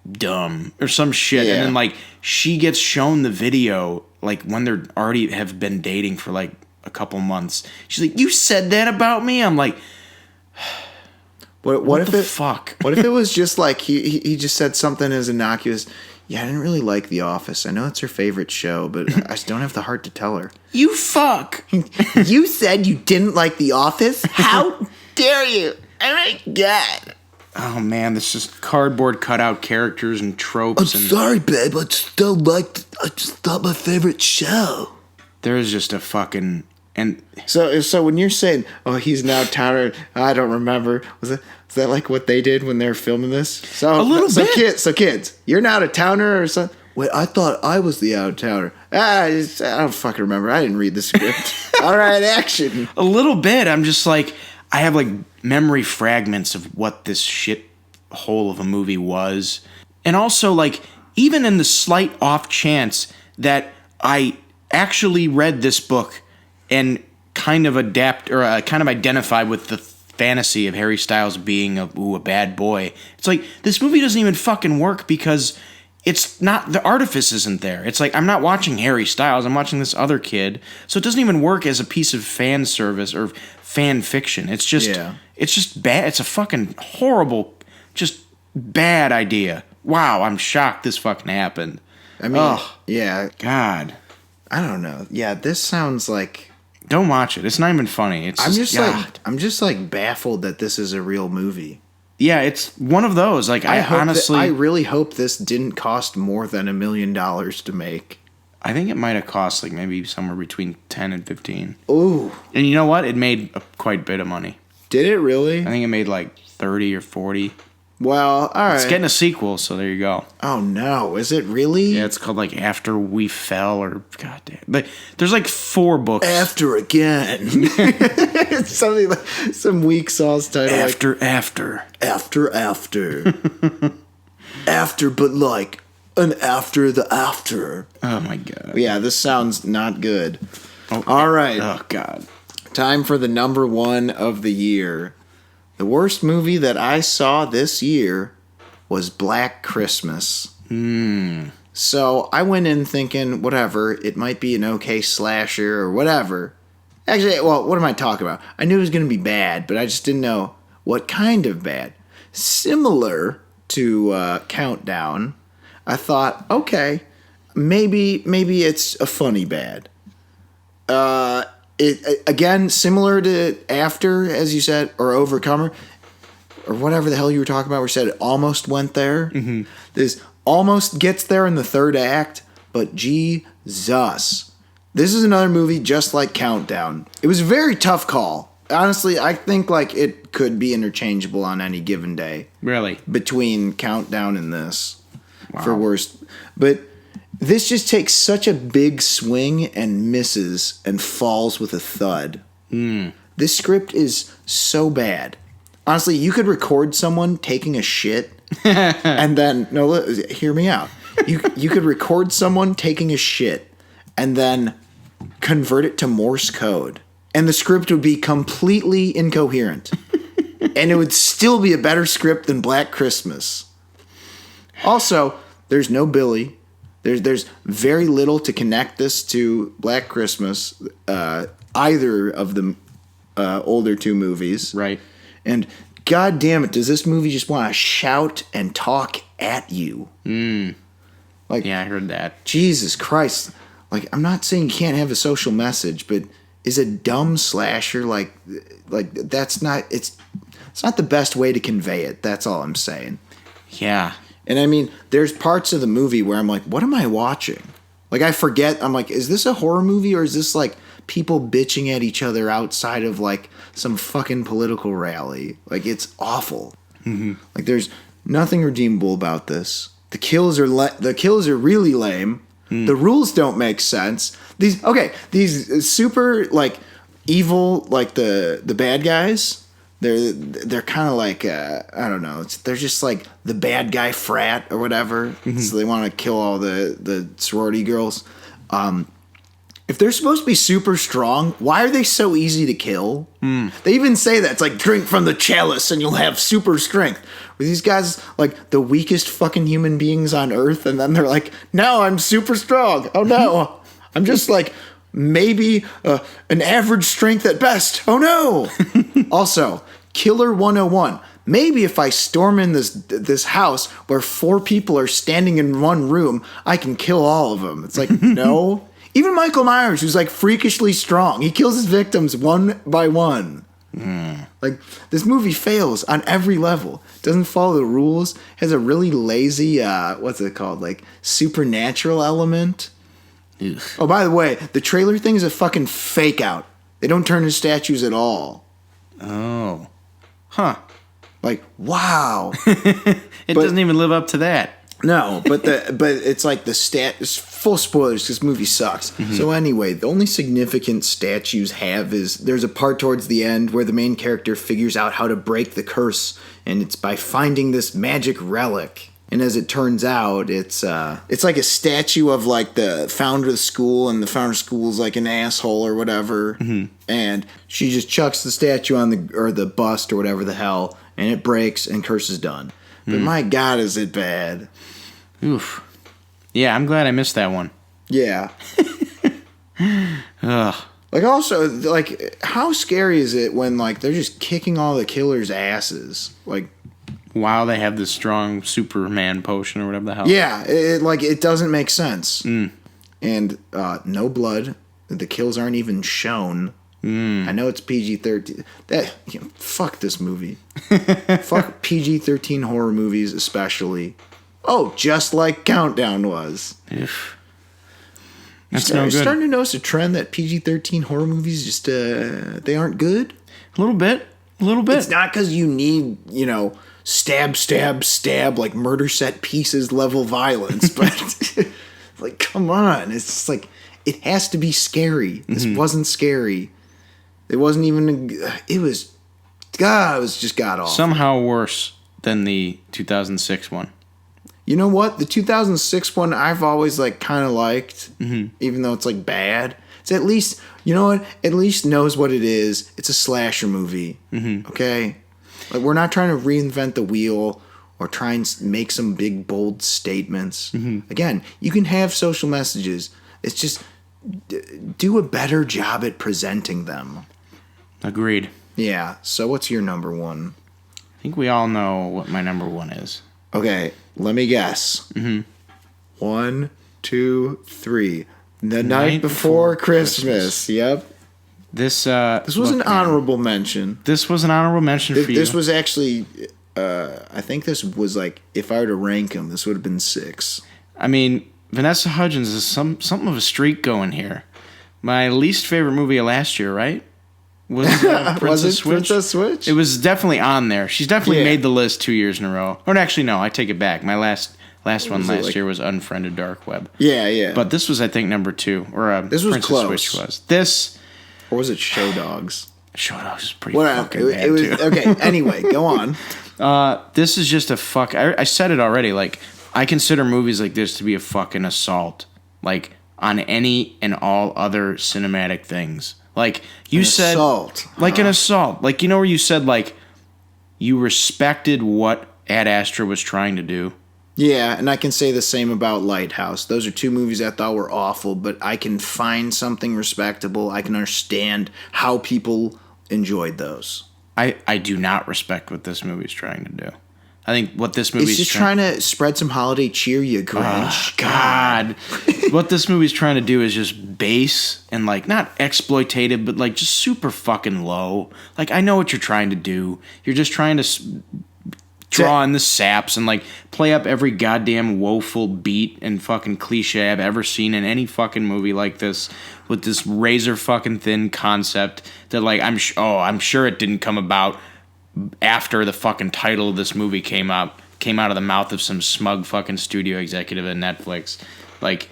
Speaker 1: dumb. Or some shit.
Speaker 2: Yeah.
Speaker 1: And then, like, she gets shown the video, like, when they're already have been dating for, like, a couple months. She's like, you said that about me? I'm like...
Speaker 2: What if
Speaker 1: the fuck?
Speaker 2: What if it was just like he just said something as innocuous? Yeah, I didn't really like The Office. I know it's her favorite show, but I just don't have the heart to tell her.
Speaker 1: You fuck.
Speaker 2: You said you didn't like The Office? How dare you? Oh my god.
Speaker 1: Oh man, this is cardboard cutout characters and tropes.
Speaker 2: Sorry, babe. I just thought my favorite show.
Speaker 1: There's just a fucking... And
Speaker 2: so when you're saying, oh, he's now Towner, I don't remember. Was that like what they did when they were filming this? So
Speaker 1: a little bit.
Speaker 2: Kids, you're not a Towner or something. Wait, I thought I was the out of Towner. I don't fucking remember. I didn't read the script. All right, action.
Speaker 1: A little bit. I'm just like, I have like memory fragments of what this shit hole of a movie was, and also like even in the slight off chance that I actually read this book and kind of kind of identify with the fantasy of Harry Styles being a bad boy. It's like, this movie doesn't even fucking work because it's not, the artifice isn't there. It's like, I'm not watching Harry Styles, I'm watching this other kid. So it doesn't even work as a piece of fan service or fan fiction. It's just bad. It's a fucking horrible, just bad idea. Wow, I'm shocked this fucking happened.
Speaker 2: I mean, yeah.
Speaker 1: God.
Speaker 2: I don't know. Yeah, this sounds like...
Speaker 1: Don't watch it. It's not even funny.
Speaker 2: I'm just like baffled that this is a real movie.
Speaker 1: Yeah, it's one of those. Like, I
Speaker 2: really hope this didn't cost more than $1 million to make.
Speaker 1: I think it might have cost like maybe somewhere between 10 and 15.
Speaker 2: Ooh.
Speaker 1: And you know what? It made quite a bit of money.
Speaker 2: Did it really?
Speaker 1: I think it made like 30 or 40.
Speaker 2: Well, all right.
Speaker 1: It's getting a sequel, so there you go.
Speaker 2: Oh no, is it really?
Speaker 1: Yeah, it's called like After We Fell, or goddamn. But there's like 4 books.
Speaker 2: After Again. It's something like some weak sauce title.
Speaker 1: After.
Speaker 2: After, but like an after the after.
Speaker 1: Oh my god.
Speaker 2: Yeah, this sounds not good. Oh, all right.
Speaker 1: Oh god.
Speaker 2: Time for the number 1 of the year. The worst movie that I saw this year was Black Christmas. So I went in thinking, whatever, it might be an okay slasher or whatever. Actually, well, what am I talking about? I knew it was going to be bad, but I just didn't know what kind of bad. Similar to Countdown, I thought, okay, maybe it's a funny bad. it again, similar to After, as you said, or Overcomer, or whatever the hell you were talking about, where you said it almost went there. Mm-hmm. This almost gets there in the third act, but Jesus. This is another movie just like Countdown. It was a very tough call. Honestly, I think like it could be interchangeable on any given day.
Speaker 1: Really?
Speaker 2: Between Countdown and this. Wow. For worst. But this just takes such a big swing and misses and falls with a thud. This script is so bad. Honestly, you could record someone taking a shit and then... No, hear me out. You could record someone taking a shit and then convert it to Morse code. And the script would be completely incoherent. And it would still be a better script than Black Christmas. Also, there's no Billy. There's very little to connect this to Black Christmas, either of the older two movies.
Speaker 1: Right.
Speaker 2: And god damn it, does this movie just want to shout and talk at you? Like,
Speaker 1: yeah, I heard that.
Speaker 2: Jesus Christ. Like, I'm not saying you can't have a social message, but is a dumb slasher like that's not it's not the best way to convey it. That's all I'm saying.
Speaker 1: Yeah.
Speaker 2: And I mean, there's parts of the movie where I'm like, what am I watching? Like, I forget. I'm like, is this a horror movie or is this like people bitching at each other outside of like some fucking political rally? Like, it's awful. Mm-hmm. Like, there's nothing redeemable about this. The kills are really lame. The rules don't make sense. These super like evil, like the bad guys. They're kind of like I don't know. They're just like the bad guy frat or whatever. Mm-hmm. So they want to kill all the sorority girls. If they're supposed to be super strong, why are they so easy to kill? They even say that. It's like, drink from the chalice and you'll have super strength. Were these guys like the weakest fucking human beings on earth? And then they're like, no, I'm super strong. Oh no, I'm just like maybe an average strength at best. Oh no. Also, Killer 101. Maybe if I storm in this house where 4 people are standing in one room, I can kill all of them. It's like, no. Even Michael Myers, who's like freakishly strong, he kills his victims one by one. Like, this movie fails on every level. Doesn't follow the rules. Has a really lazy, what's it called? Like, supernatural element. Oof. Oh, by the way, the trailer thing is a fucking fake out. They don't turn into statues at all. Oh. Huh. Like, wow.
Speaker 1: It doesn't even live up to that.
Speaker 2: No, but it's like it's full spoilers. This movie sucks. Mm-hmm. So anyway, the only significant statues have is there's a part towards the end where the main character figures out how to break the curse, and it's by finding this magic relic. And as it turns out, it's like a statue of like the founder of the school, and the founder of the school is like an asshole or whatever. Mm-hmm. And she just chucks the statue on the bust or whatever the hell, and it breaks and curse is done. But my God, is it bad.
Speaker 1: Oof. Yeah, I'm glad I missed that one.
Speaker 2: Yeah. Ugh. Like, also, like, how scary is it when, like, they're just kicking all the killers' asses? Like,
Speaker 1: while they have this strong Superman potion or whatever the hell.
Speaker 2: Yeah, it doesn't make sense. And no blood. The kills aren't even shown. I know it's PG-13. Fuck this movie. Fuck PG-13 horror movies especially. Oh, just like Countdown was.
Speaker 1: That's no good.
Speaker 2: Starting to notice a trend that PG-13 horror movies just they aren't good.
Speaker 1: A little bit.
Speaker 2: It's not because you need, stab, stab, stab, like murder set pieces level violence, but like, come on. It's just like, it has to be scary. This wasn't scary. It wasn't even, it was just god awful.
Speaker 1: Somehow worse than the 2006 one.
Speaker 2: You know what? The 2006 one I've always like kind of liked, even though it's like bad. It's at least, you know what? At least knows what it is. It's a slasher movie. Okay? Like, we're not trying to reinvent the wheel or try and make some big, bold statements. Again, you can have social messages. It's just do a better job at presenting them.
Speaker 1: Agreed.
Speaker 2: Yeah. So what's your number one?
Speaker 1: I think we all know what my number one is.
Speaker 2: Okay. Let me guess. 1, 2, 3. The Night Before Christmas. Yep.
Speaker 1: This
Speaker 2: was an honorable mention.
Speaker 1: This was an honorable mention for you.
Speaker 2: This was actually, I think this was like, if I were to rank them, this would have been 6.
Speaker 1: I mean, Vanessa Hudgens is something of a streak going here. My least favorite movie of last year, right? Was Princess Switch?
Speaker 2: Princess Switch?
Speaker 1: It was definitely on there. She's definitely made the list 2 years in a row. Or actually, no, I take it back. My last one last year was Unfriended Dark Web.
Speaker 2: Yeah.
Speaker 1: But this was, I think, number 2. Or
Speaker 2: this was
Speaker 1: Princess
Speaker 2: close.
Speaker 1: Switch was. This...
Speaker 2: Or was it Show Dogs?
Speaker 1: Show Dogs is pretty fucking bad, too.
Speaker 2: Okay, anyway, go on.
Speaker 1: This is just a fuck... I said it already. Like, I consider movies like this to be a fucking assault. Like, on any and all other cinematic things. Like, you said...
Speaker 2: Assault.
Speaker 1: Like an assault. Like, you know where you said, like, you respected what Ad Astra was trying to do?
Speaker 2: Yeah, and I can say the same about Lighthouse. Those are 2 movies I thought were awful, but I can find something respectable. I can understand how people enjoyed those.
Speaker 1: I do not respect what this movie's trying to do. I think what this movie's
Speaker 2: It's just trying to spread some holiday cheer, you Grinch.
Speaker 1: God. What this movie's trying to do is just base and, like, not exploitative, but, like, just super fucking low. Like, I know what you're trying to do. You're just trying to draw in the saps and, like, play up every goddamn woeful beat and fucking cliche I've ever seen in any fucking movie like this, with this razor fucking thin concept that, like, I'm sure it didn't come about after the fucking title of this movie came out of the mouth of some smug fucking studio executive at Netflix. Like,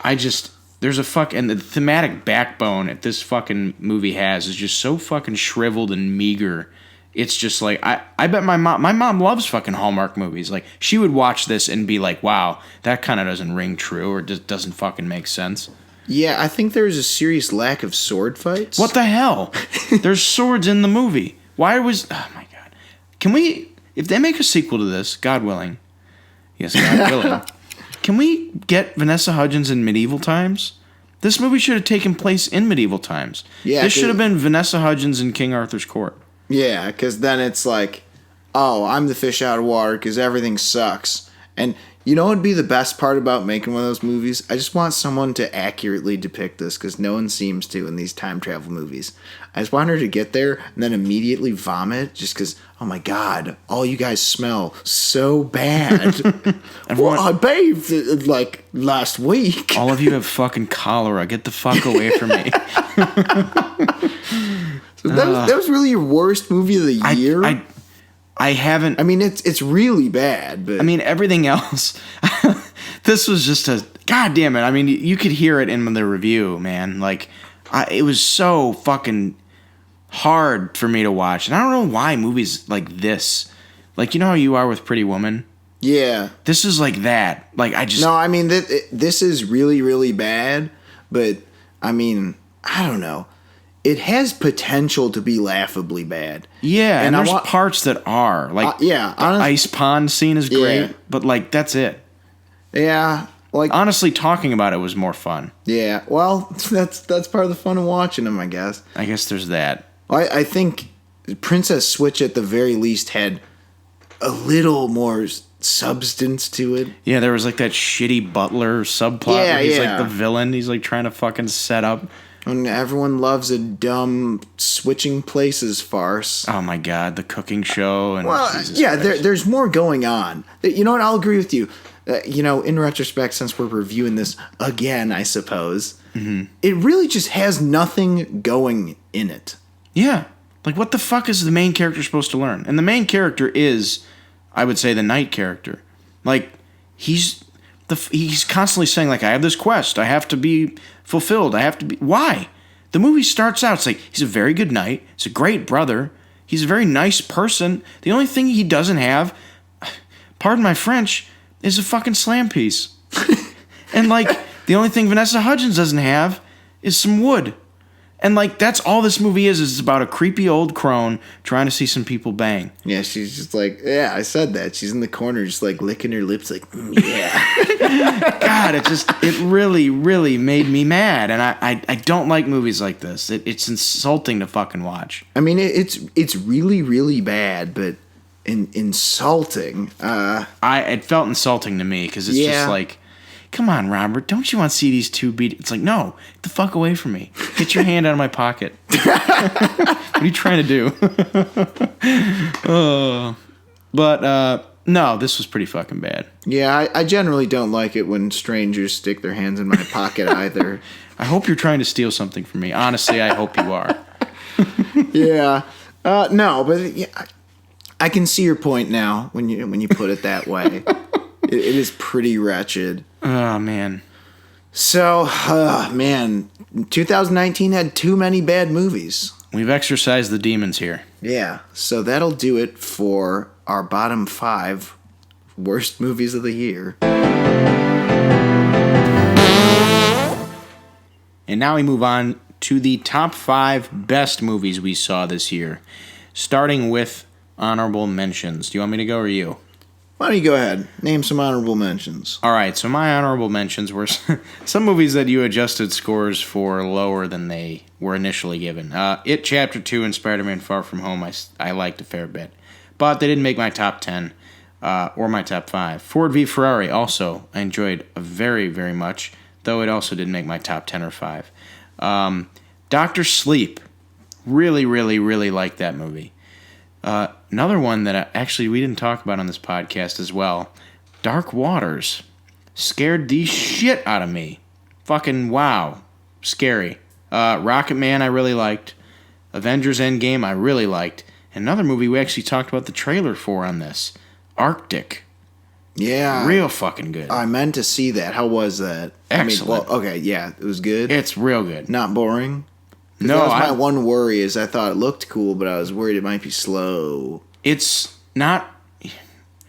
Speaker 1: there's and the thematic backbone that this fucking movie has is just so fucking shriveled and meager. It's just like, I bet my mom loves fucking Hallmark movies. Like, she would watch this and be like, wow, that kind of doesn't ring true or just doesn't fucking make sense.
Speaker 2: Yeah, I think there's a serious lack of sword fights.
Speaker 1: What the hell? There's swords in the movie. Oh my God. Can we, if they make a sequel to this, God willing, yes, God willing, can we get Vanessa Hudgens in medieval times? This movie should have taken place in medieval times.
Speaker 2: Yeah,
Speaker 1: this should have been Vanessa Hudgens in King Arthur's court.
Speaker 2: Yeah, because then it's like, oh, I'm the fish out of water because everything sucks. And you know what would be the best part about making one of those movies? I just want someone to accurately depict this because no one seems to in these time travel movies. I just want her to get there and then immediately vomit just because, oh my God, all you guys smell so bad. Well, I bathed like last week.
Speaker 1: All of you have fucking cholera. Get the fuck away from me.
Speaker 2: So that was really your worst movie of the year?
Speaker 1: I haven't...
Speaker 2: I mean, it's really bad, but...
Speaker 1: I mean, everything else... This was just a... God damn it. I mean, you could hear it in the review, man. Like, it was so fucking hard for me to watch. And I don't know why movies like this... Like, you know how you are with Pretty Woman?
Speaker 2: Yeah.
Speaker 1: This is like that. Like, I just...
Speaker 2: No, I mean, this is really, really bad. But, I mean, I don't know. It has potential to be laughably bad.
Speaker 1: Yeah, and there's parts that are. Like, the ice pond scene is great, but, like, that's it.
Speaker 2: Yeah. Like,
Speaker 1: honestly, talking about it was more fun.
Speaker 2: Yeah, well, that's part of the fun of watching them, I guess.
Speaker 1: I guess there's that.
Speaker 2: I think Princess Switch, at the very least, had a little more substance to it.
Speaker 1: Yeah, there was, like, that shitty butler subplot where he's, like, the villain. He's, like, trying to fucking set up...
Speaker 2: And everyone loves a dumb switching places farce.
Speaker 1: Oh my God, the cooking show and
Speaker 2: there's more going on. You know what? I'll agree with you. In retrospect, since we're reviewing this again, I suppose it really just has nothing going in it.
Speaker 1: Yeah, like what the fuck is the main character supposed to learn? And the main character is, I would say, the knight character. Like he's constantly saying, like, I have this quest. I have to be fulfilled. I have to be... Why? The movie starts out, it's like, he's a very good knight. He's a great brother. He's a very nice person. The only thing he doesn't have, pardon my French, is a fucking slam piece. And, like, the only thing Vanessa Hudgens doesn't have is some wood. And, like, that's all this movie is it's about a creepy old crone trying to see some people bang.
Speaker 2: Yeah, she's just like, yeah, I said that. She's in the corner just, like, licking her lips like, yeah.
Speaker 1: God, it really, really made me mad. And I don't like movies like this. It's insulting to fucking watch.
Speaker 2: I mean, it's really, really bad, but insulting.
Speaker 1: It felt insulting to me because it's just like... come on, Robert, don't you want to see these two beat? It's like, no, get the fuck away from me. Get your hand out of my pocket. What are you trying to do? No, this was pretty fucking bad.
Speaker 2: Yeah, I generally don't like it when strangers stick their hands in my pocket either.
Speaker 1: I hope you're trying to steal something from me. Honestly, I hope you are.
Speaker 2: Yeah. No, but yeah, I can see your point now when you put it that way. It is pretty wretched.
Speaker 1: Oh, man.
Speaker 2: So, man, 2019 had too many bad movies.
Speaker 1: We've exorcised the demons here.
Speaker 2: Yeah, so that'll do it for our bottom 5 worst movies of the year.
Speaker 1: And now we move on to the top 5 best movies we saw this year, starting with honorable mentions. Do you want me to go or you?
Speaker 2: Why don't you go ahead? Name some honorable mentions.
Speaker 1: All right, so my honorable mentions were some movies that you adjusted scores for lower than they were initially given. It Chapter 2 and Spider-Man Far From Home I liked a fair bit, but they didn't make my top 10 or my top 5. Ford v. Ferrari also I enjoyed very, very much, though it also didn't make my top 10 or 5. Dr. Sleep, really, really, really liked that movie. Another one that we didn't talk about on this podcast as well, Dark Waters, scared the shit out of me. Fucking wow, scary. Rocket Man I really liked. Avengers Endgame I really liked. Another movie we actually talked about the trailer for on this, Arctic.
Speaker 2: Yeah.
Speaker 1: Real fucking good.
Speaker 2: I meant to see that. How was that?
Speaker 1: Excellent.
Speaker 2: Okay, yeah, it was good.
Speaker 1: It's real good.
Speaker 2: Not boring?
Speaker 1: No,
Speaker 2: that was my one worry is I thought it looked cool, but I was worried it might be slow.
Speaker 1: It's not.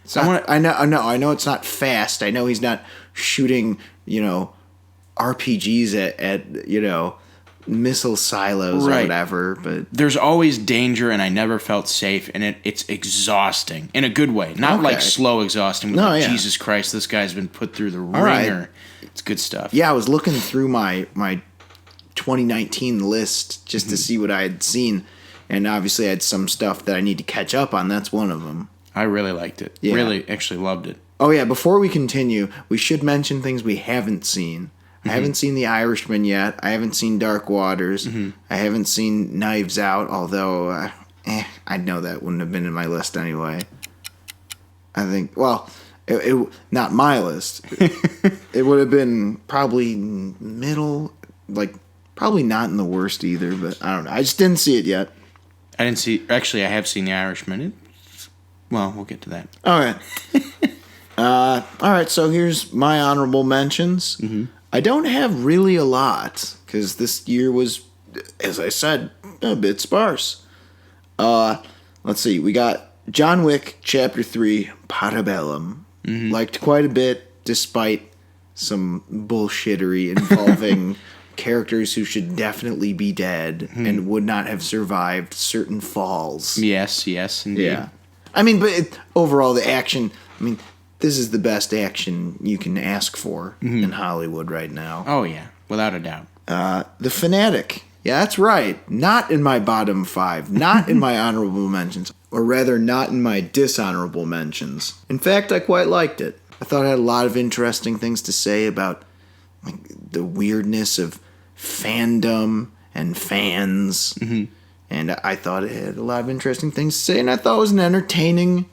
Speaker 2: I know it's not fast. I know he's not shooting, RPGs at missile silos or whatever. But
Speaker 1: there's always danger, and I never felt safe, and it's exhausting in a good way, not like slow exhausting. But like, Jesus Christ, this guy's been put through the ringer. Right. It's good stuff.
Speaker 2: Yeah, I was looking through my 2019 list just to see what I had seen, and obviously I had some stuff that I need to catch up on. That's one of them.
Speaker 1: I really liked it. Yeah. Really, actually loved it.
Speaker 2: Oh yeah, before we continue, we should mention things we haven't seen. I haven't seen The Irishman yet. I haven't seen Dark Waters. I haven't seen Knives Out, although I know that wouldn't have been in my list anyway. I think, well, it not my list. It would have been probably middle, probably not in the worst either, but I don't know. I just didn't see it yet.
Speaker 1: Actually, I have seen The Irishman. Well, we'll get to that.
Speaker 2: All right. All right, so here's my honorable mentions. I don't have really a lot, because this year was, as I said, a bit sparse. Let's see. We got John Wick, Chapter 3, Parabellum. Liked quite a bit, despite some bullshittery involving characters who should definitely be dead and would not have survived certain falls.
Speaker 1: Yes, indeed.
Speaker 2: Yeah. I mean, but overall, the action, this is the best action you can ask for in Hollywood right now.
Speaker 1: Oh, yeah, without a doubt.
Speaker 2: The Fanatic. Yeah, that's right. Not in my bottom 5. Not in my honorable mentions. Or rather, not in my dishonorable mentions. In fact, I quite liked it. I thought it had a lot of interesting things to say about the weirdness of fandom and fans. And I thought it had a lot of interesting things to say, and I thought it was an entertaining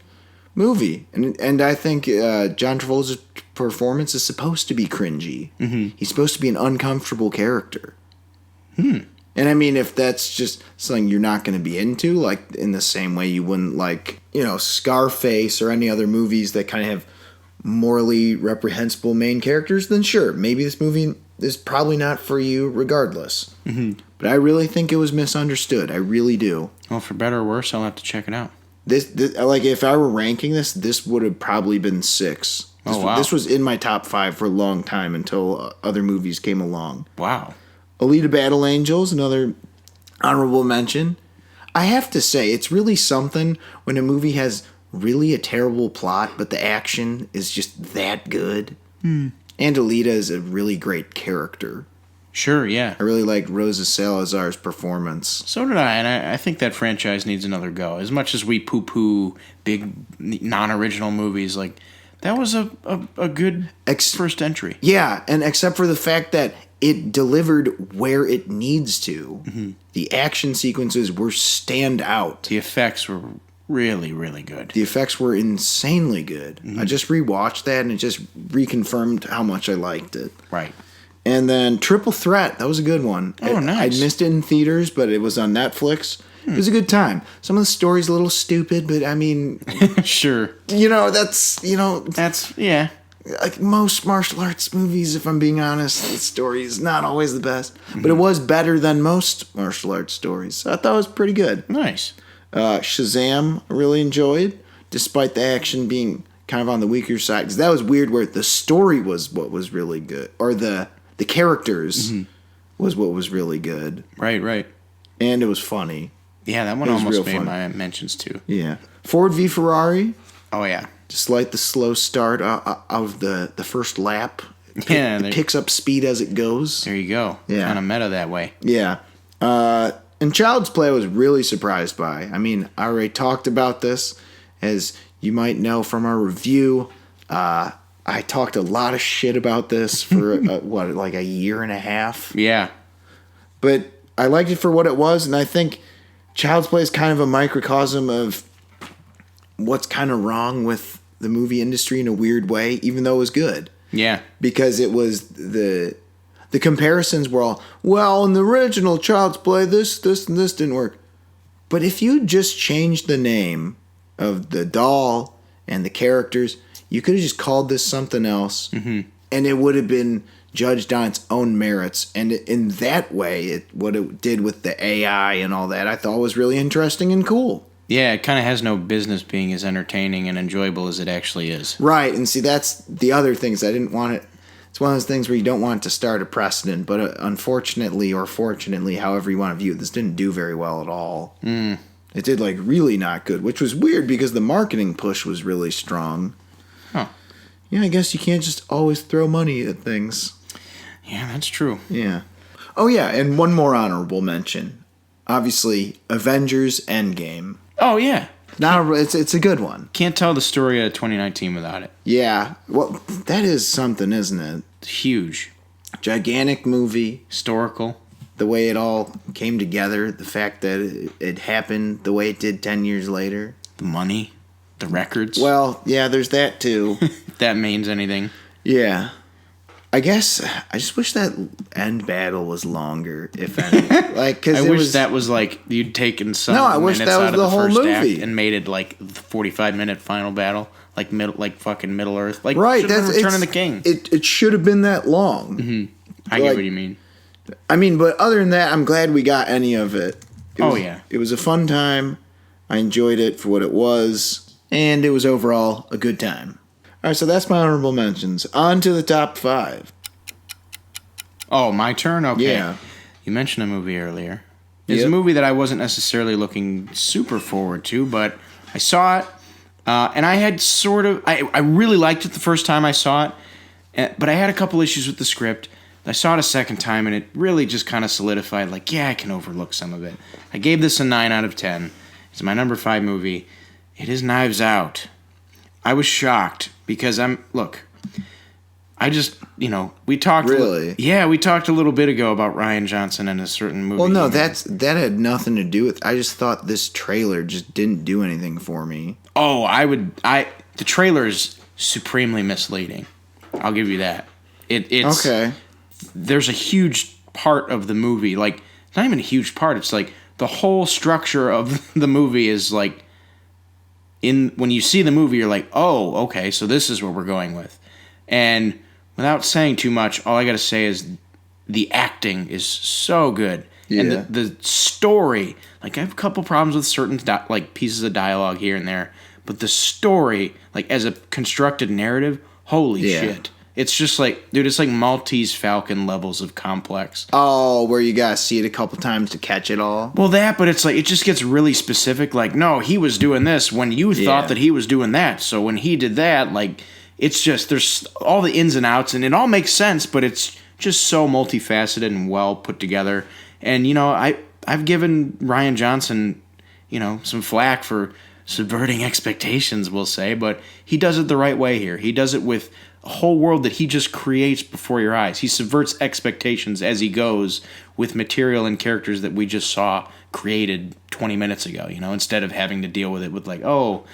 Speaker 2: movie. And I think John Travolta's performance is supposed to be cringy. He's supposed to be an uncomfortable character. And if that's just something you're not going to be into, like in the same way you wouldn't like, Scarface or any other movies that kind of have morally reprehensible main characters, then sure, maybe this movie is probably not for you regardless. But I really think it was misunderstood. I really do.
Speaker 1: Well, for better or worse, I'll have to check it out.
Speaker 2: This if I were ranking this would have probably been 6. This was in my top 5 for a long time until other movies came along.
Speaker 1: Wow.
Speaker 2: Alita Battle Angels, another honorable mention. I have to say, it's really something when a movie has really a terrible plot, but the action is just that good. And Alita is a really great character.
Speaker 1: Sure, yeah.
Speaker 2: I really liked Rosa Salazar's performance.
Speaker 1: So did I, and I think that franchise needs another go. As much as we poo-poo big non-original movies, That was a good first entry.
Speaker 2: Yeah, and except for the fact that it delivered where it needs to. Mm-hmm. The action sequences were standout.
Speaker 1: The effects were really, really good.
Speaker 2: The effects were insanely good. Mm-hmm. I just rewatched that, and it just reconfirmed how much I liked it.
Speaker 1: Right.
Speaker 2: And then Triple Threat, that was a good one.
Speaker 1: Oh, nice.
Speaker 2: I missed it in theaters, but it was on Netflix. It was a good time. Some of the story's a little stupid, but I mean...
Speaker 1: Sure.
Speaker 2: That's...
Speaker 1: yeah.
Speaker 2: Like most martial arts movies, if I'm being honest, the story is not always the best. But it was better than most martial arts stories. So I thought it was pretty good.
Speaker 1: Nice.
Speaker 2: Shazam, I really enjoyed, despite the action being kind of on the weaker side. Because that was weird where the story was what was really good. Or the characters was what was really good.
Speaker 1: Right.
Speaker 2: And it was funny.
Speaker 1: Yeah, that one almost made my mentions too.
Speaker 2: Yeah. Ford v Ferrari.
Speaker 1: Oh, yeah.
Speaker 2: Despite the slow start of the first lap. It picks up speed as it goes.
Speaker 1: There you go.
Speaker 2: Yeah.
Speaker 1: Kind of meta that way.
Speaker 2: Yeah. And Child's Play I was really surprised by. I mean, I already talked about this. As you might know from our review, I talked a lot of shit about this for, like a year and a half?
Speaker 1: Yeah.
Speaker 2: But I liked it for what it was, and I think Child's Play is kind of a microcosm of what's kind of wrong with the movie industry in a weird way, even though it was good.
Speaker 1: Yeah.
Speaker 2: Because it was the comparisons were all, well, in the original Child's Play, this, and this didn't work. But if you just changed the name of the doll and the characters, you could have just called this something else, and it would have been judged on its own merits. And in that way, what it did with the AI and all that, I thought was really interesting and cool.
Speaker 1: Yeah, it kind of has no business being as entertaining and enjoyable as it actually is.
Speaker 2: Right, and see, that's the other things. I didn't want it. It's one of those things where you don't want it to start a precedent, but unfortunately or fortunately, however you want to view it, this didn't do very well at all. It did, like, really not good, which was weird because the marketing push was really strong.
Speaker 1: Huh.
Speaker 2: Yeah, I guess you can't just always throw money at things.
Speaker 1: Yeah, that's true.
Speaker 2: Yeah. Oh, yeah, and one more honorable mention. Obviously, Avengers Endgame.
Speaker 1: Oh, yeah.
Speaker 2: Now it's a good one.
Speaker 1: Can't tell the story of 2019 without it.
Speaker 2: Yeah. Well, that is something, isn't it?
Speaker 1: It's huge.
Speaker 2: Gigantic movie.
Speaker 1: Historical.
Speaker 2: The way it all came together. The fact that it happened the way it did 10 years later.
Speaker 1: The money. The records.
Speaker 2: Well, yeah, there's that too.
Speaker 1: If that means anything.
Speaker 2: Yeah. I guess I just wish that end battle was longer, if any.
Speaker 1: I wish that was like you'd taken some minutes out of the first act and made it like the 45-minute final battle, like fucking Middle Earth, like
Speaker 2: right. That's
Speaker 1: Return of the King.
Speaker 2: It should have been that long.
Speaker 1: I get what you mean.
Speaker 2: I mean, but other than that, I'm glad we got any of it. It was a fun time. I enjoyed it for what it was, and it was overall a good time. All right, so that's my honorable mentions. On to the top 5.
Speaker 1: Oh, my turn? Okay.
Speaker 2: Yeah.
Speaker 1: You mentioned a movie earlier. It's a movie that I wasn't necessarily looking super forward to, but I saw it, and I had I really liked it the first time I saw it, but I had a couple issues with the script. I saw it a second time, and it really just kind of solidified, like, yeah, I can overlook some of it. I gave this a 9 out of 10. It's my number 5 movie. It is Knives Out. I was shocked because we talked.
Speaker 2: Really?
Speaker 1: We talked a little bit ago about Rian Johnson and a certain movie.
Speaker 2: Well, no, that had nothing to do with. I just thought this trailer just didn't do anything for me.
Speaker 1: Oh, the trailer is supremely misleading. I'll give you that. It's
Speaker 2: okay.
Speaker 1: There's a huge part of the movie, like not even a huge part. It's like the whole structure of the movie is like. When you see the movie, you're like, oh, okay, so this is what we're going with. And without saying too much, all I got to say is the acting is so good. Yeah. And the story, like I have a couple problems with certain pieces of dialogue here and there, but the story, like as a constructed narrative, holy shit. It's just like, dude, it's like Maltese Falcon levels of complex.
Speaker 2: Oh, where you gotta see it a couple times to catch it all?
Speaker 1: Well, but it's like, it just gets really specific. Like, no, he was doing this when you thought that he was doing that. So when he did that, like, it's just, there's all the ins and outs, and it all makes sense, but it's just so multifaceted and well put together. And, I've given Rian Johnson, some flack for subverting expectations, we'll say, but he does it the right way here. He does it with a whole world that he just creates before your eyes. He subverts expectations as he goes with material and characters that we just saw created 20 minutes ago, instead of having to deal with it with oh,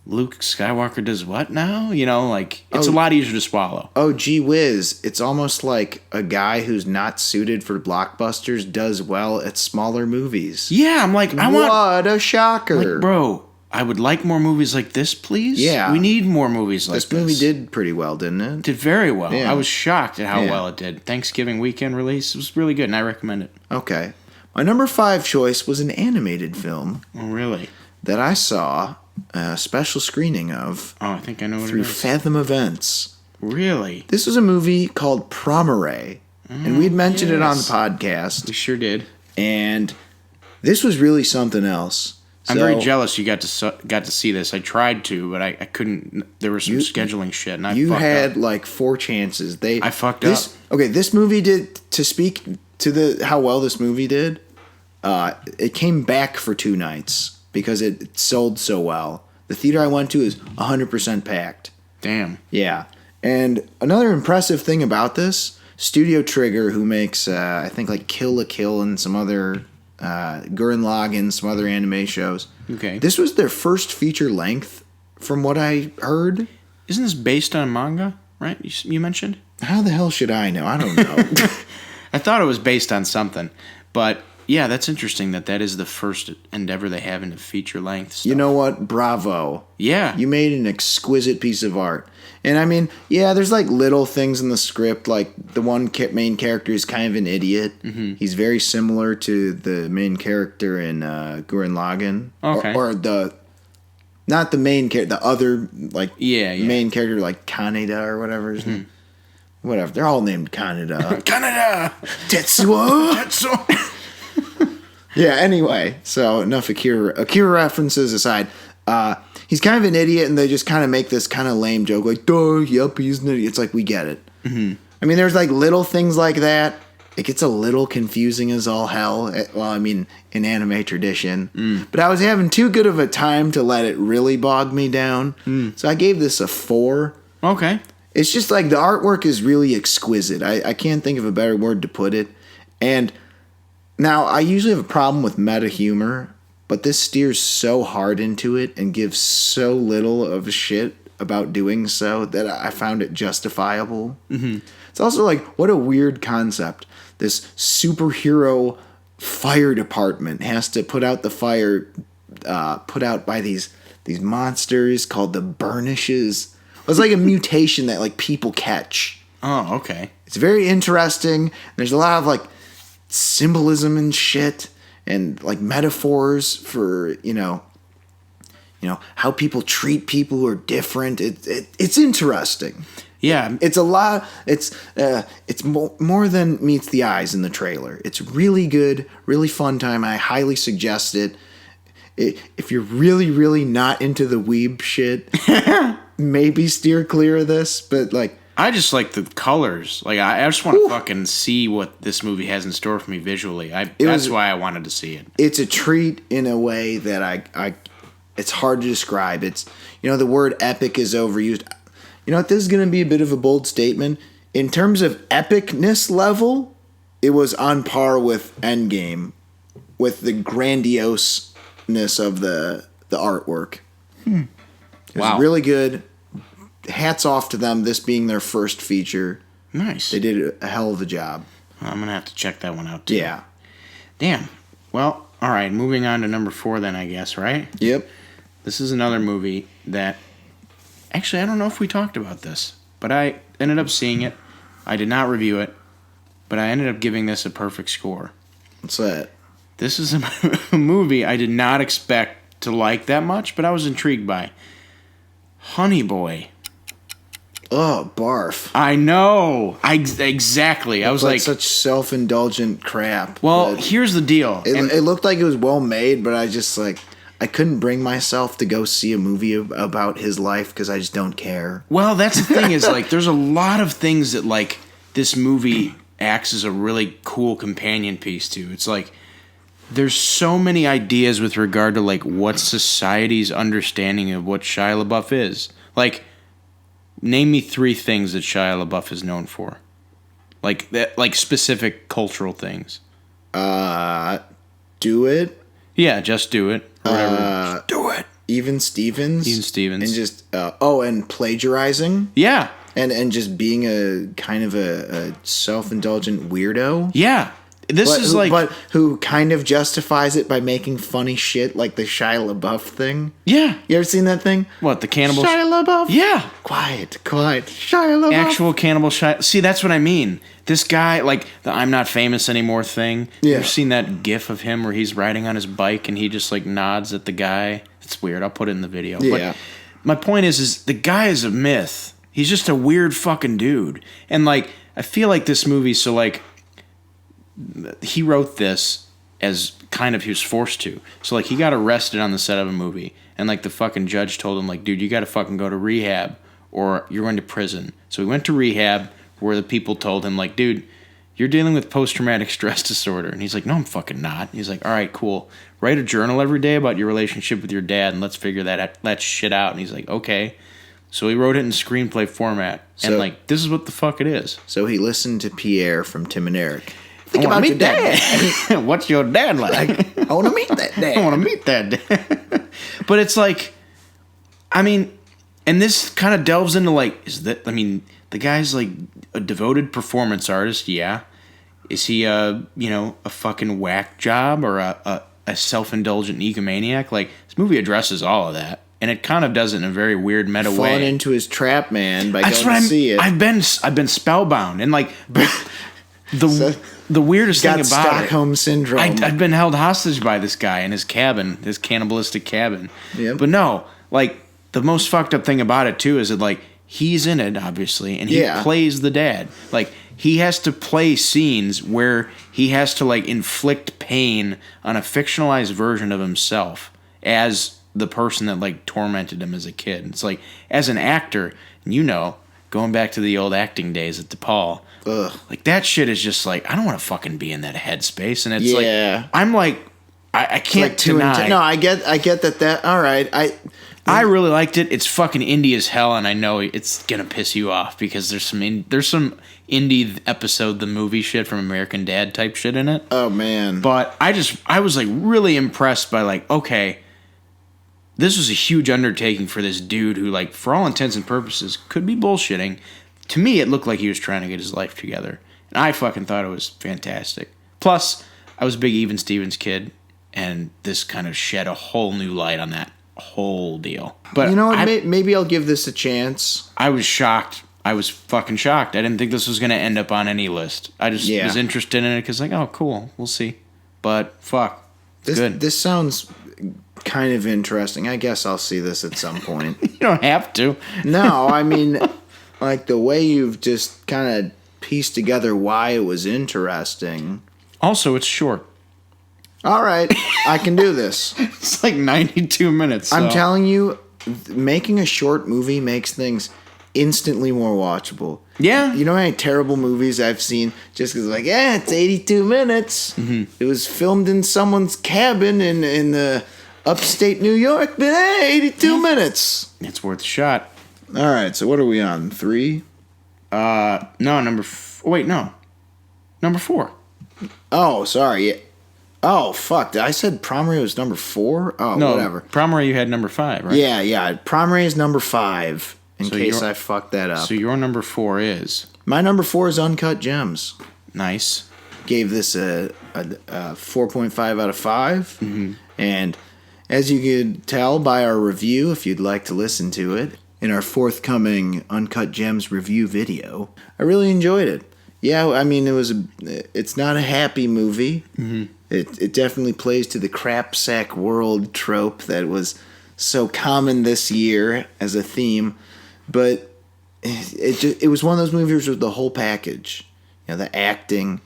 Speaker 1: Luke Skywalker does what now? It's a lot easier to swallow.
Speaker 2: Oh, gee whiz. It's almost like a guy who's not suited for blockbusters does well at smaller movies.
Speaker 1: Yeah, I'm like,
Speaker 2: what a shocker.
Speaker 1: Bro, I would like more movies like this, please.
Speaker 2: Yeah.
Speaker 1: We need more movies like this.
Speaker 2: This movie did pretty well, didn't it?
Speaker 1: Did very well.
Speaker 2: Yeah.
Speaker 1: I was shocked at how well it did. Thanksgiving weekend release. It was really good, and I recommend it.
Speaker 2: Okay. My number 5 choice was an animated film.
Speaker 1: Oh, really?
Speaker 2: That I saw a special screening of.
Speaker 1: Oh, I think I know what
Speaker 2: through
Speaker 1: it is.
Speaker 2: Fathom Events.
Speaker 1: Really?
Speaker 2: This was a movie called Promare, and we'd mentioned it on the podcast.
Speaker 1: We sure did.
Speaker 2: And this was really something else.
Speaker 1: I'm very jealous you got to see this. I tried to, but I couldn't. There was some scheduling shit, and I fucked up. You
Speaker 2: had 4 chances. I
Speaker 1: fucked up.
Speaker 2: Okay, this movie did, to speak to how well this movie did, it came back for 2 nights because it sold so well. The theater I went to is 100% packed.
Speaker 1: Damn.
Speaker 2: Yeah. And another impressive thing about this, Studio Trigger, who makes, I think, Kill la Kill and some other, Gurren Lagann, some other anime shows.
Speaker 1: Okay.
Speaker 2: This was their first feature length, from what I heard.
Speaker 1: Isn't this based on manga, right? You mentioned?
Speaker 2: How the hell should I know? I don't know.
Speaker 1: I thought it was based on something, but... Yeah, that's interesting that is the first endeavor they have into feature length stuff.
Speaker 2: You know what? Bravo.
Speaker 1: Yeah.
Speaker 2: You made an exquisite piece of art. And I mean, yeah, there's little things in the script, like the one main character is kind of an idiot. Mm-hmm. He's very similar to the main character in Gurren Lagann.
Speaker 1: Okay.
Speaker 2: Or not the main character, the other, main character, Kaneda or whatever his name. Whatever. They're all named Kaneda.
Speaker 1: Kaneda!
Speaker 2: Tetsuo!
Speaker 1: Tetsuo!
Speaker 2: Yeah, anyway, so enough Akira references aside, he's kind of an idiot, and they just kind of make this kind of lame joke, duh, yep, he's an idiot. It's we get it. Mm-hmm. I mean, there's little things like that. It gets a little confusing as all hell. Well, I mean, in anime tradition. But I was having too good of a time to let it really bog me down. So I gave this a 4.
Speaker 1: Okay.
Speaker 2: It's just the artwork is really exquisite. I can't think of a better word to put it. And... Now, I usually have a problem with meta humor, but this steers so hard into it and gives so little of a shit about doing so that I found it justifiable. Mm-hmm. It's also what a weird concept. This superhero fire department has to put out the fire put out by these monsters called the Burnishes. It's a mutation that people catch.
Speaker 1: Oh, okay.
Speaker 2: It's very interesting. There's a lot of symbolism and shit and metaphors for how people treat people who are different. It's interesting.
Speaker 1: Yeah,
Speaker 2: it's a lot. It's more than meets the eyes in the trailer. It's really good, really fun time. I highly suggest it. If you're really, really not into the weeb shit, maybe steer clear of this. But
Speaker 1: I just like the colors. I just want to fucking see what this movie has in store for me visually. That's why I wanted to see it.
Speaker 2: It's a treat in a way that I it's hard to describe. It's the word epic is overused. This is going to be a bit of a bold statement. In terms of epicness level, it was on par with Endgame, with the grandioseness of the artwork. It was really good. Hats off to them, this being their first feature.
Speaker 1: Nice.
Speaker 2: They did a hell of a job.
Speaker 1: I'm going to have to check that one out, too.
Speaker 2: Yeah.
Speaker 1: Damn. Well, all right, moving on to number 4 then, I guess, right?
Speaker 2: Yep.
Speaker 1: This is another movie that... Actually, I don't know if we talked about this, but I ended up seeing it. I did not review it, but I ended up giving this a perfect score.
Speaker 2: What's that?
Speaker 1: This is a movie I did not expect to like that much, but I was intrigued by. Honey Boy.
Speaker 2: Oh, barf.
Speaker 1: I know. Exactly. I was
Speaker 2: such self-indulgent crap.
Speaker 1: Well, here's the deal.
Speaker 2: It looked like it was well made, but I just I couldn't bring myself to go see a movie about his life because I just don't care.
Speaker 1: Well, that's the thing is there's a lot of things that this movie acts as a really cool companion piece to. It's there's so many ideas with regard to like what society's understanding of what Shia LaBeouf is. Like, name me 3 things that Shia LaBeouf is known for. Like that, like specific cultural things.
Speaker 2: Do It.
Speaker 1: Yeah, Just Do It. Or whatever. Just do it.
Speaker 2: Even Stevens.
Speaker 1: And
Speaker 2: just and plagiarizing.
Speaker 1: Yeah.
Speaker 2: And just being a kind of a self-indulgent weirdo.
Speaker 1: Yeah. But
Speaker 2: who kind of justifies it by making funny shit like the Shia LaBeouf thing.
Speaker 1: Yeah.
Speaker 2: You ever seen that thing?
Speaker 1: What, the cannibal?
Speaker 2: Shia LaBeouf?
Speaker 1: Yeah.
Speaker 2: Quiet. Shia LaBeouf.
Speaker 1: Actual cannibal Shia. See, that's what I mean. This guy, like, the I'm not famous anymore thing.
Speaker 2: Yeah.
Speaker 1: You ever seen that gif of him where he's riding on his bike and he just, like, nods at the guy? It's weird. I'll put it in the video.
Speaker 2: Yeah.
Speaker 1: But my point is the guy is a myth. He's just a weird fucking dude. And, like, I feel like this movie, so, like, he wrote this as kind of he was forced to. So, like, he got arrested on the set of a movie. And, like, the fucking judge told him, like, dude, you got to fucking go to rehab or you're going to prison. So he went to rehab where the people told him, like, dude, you're dealing with post-traumatic stress disorder. And he's like, no, I'm fucking not. He's like, all right, cool. Write a journal every day about your relationship with your dad and let's figure that shit out. And he's like, okay. So he wrote it in screenplay format. And, like, this is what the fuck it is.
Speaker 2: So he listened to Pierre from Tim and Eric.
Speaker 1: Think about your dad. What's your dad like?
Speaker 2: I want to meet that dad.
Speaker 1: I want to meet that dad. But it's like, I mean, and this kind of delves into like, the guy's like a devoted performance artist, yeah. Is he a fucking whack job or a self-indulgent egomaniac? Like, this movie addresses all of that. And it kind of does it in a very weird meta way.
Speaker 2: Falling into his trap, man, by going to see it.
Speaker 1: I've been spellbound. And like, the weirdest thing about
Speaker 2: Stockholm syndrome.
Speaker 1: I've been held hostage by this guy in his cabin, his cannibalistic cabin.
Speaker 2: Yep.
Speaker 1: But no, like, the most fucked up thing about it, too, is that, like, he's in it, obviously, and he plays the dad. Like, he has to play scenes where he has to, like, inflict pain on a fictionalized version of himself as the person that, like, tormented him as a kid. It's like, as an actor, going back to the old acting days at DePaul, like, that shit is just like, I don't want to fucking be in that headspace. And it's like, I'm like, I can't
Speaker 2: like
Speaker 1: deny.
Speaker 2: No, I get that. All right,
Speaker 1: I really liked it. It's fucking indie as hell, and I know it's gonna piss you off because there's some indie episode the movie shit from American Dad type shit in it.
Speaker 2: Oh man!
Speaker 1: But I was like really impressed by like, okay, this was a huge undertaking for this dude who, like, for all intents and purposes could be bullshitting. To me, it looked like he was trying to get his life together, and I fucking thought it was fantastic. Plus, I was a big Even Stevens kid, and this kind of shed a whole new light on that whole deal. But
Speaker 2: you know what? Maybe I'll give this a chance.
Speaker 1: I was shocked. I was fucking shocked. I didn't think this was going to end up on any list. I just was interested in it because, like, oh, cool, we'll see. But fuck, good.
Speaker 2: This sounds kind of interesting. I guess I'll see this at some point.
Speaker 1: You don't have to.
Speaker 2: No, I mean, like, the way you've just kind of pieced together why it was interesting.
Speaker 1: Also, it's short.
Speaker 2: All right, I can do this.
Speaker 1: It's like 92 minutes. So.
Speaker 2: I'm telling you, making a short movie makes things instantly more watchable.
Speaker 1: Yeah.
Speaker 2: You know how many terrible movies I've seen just because, like, it's 82 minutes. Mm-hmm. It was filmed in someone's cabin in the upstate New York, but 82 minutes.
Speaker 1: It's worth a shot.
Speaker 2: All right, so what are we on? 3?
Speaker 1: No, number 4.
Speaker 2: Oh, sorry. Oh, fuck. I said Prom Ray was number 4? Oh,
Speaker 1: no,
Speaker 2: whatever.
Speaker 1: Prom Ray you had number 5, right?
Speaker 2: Yeah. Prom Ray is number 5, in case I fucked that up.
Speaker 1: So your number 4 is?
Speaker 2: My number 4 is Uncut Gems.
Speaker 1: Nice.
Speaker 2: Gave this a 4.5 out of 5. Mm-hmm. And as you could tell by our review, if you'd like to listen to it, in our forthcoming Uncut Gems review video, I really enjoyed it. Yeah, I mean, it's not a happy movie. Mm-hmm. It definitely plays to the crap sack world trope that was so common this year as a theme, but it was one of those movies with the whole package. You know, the acting,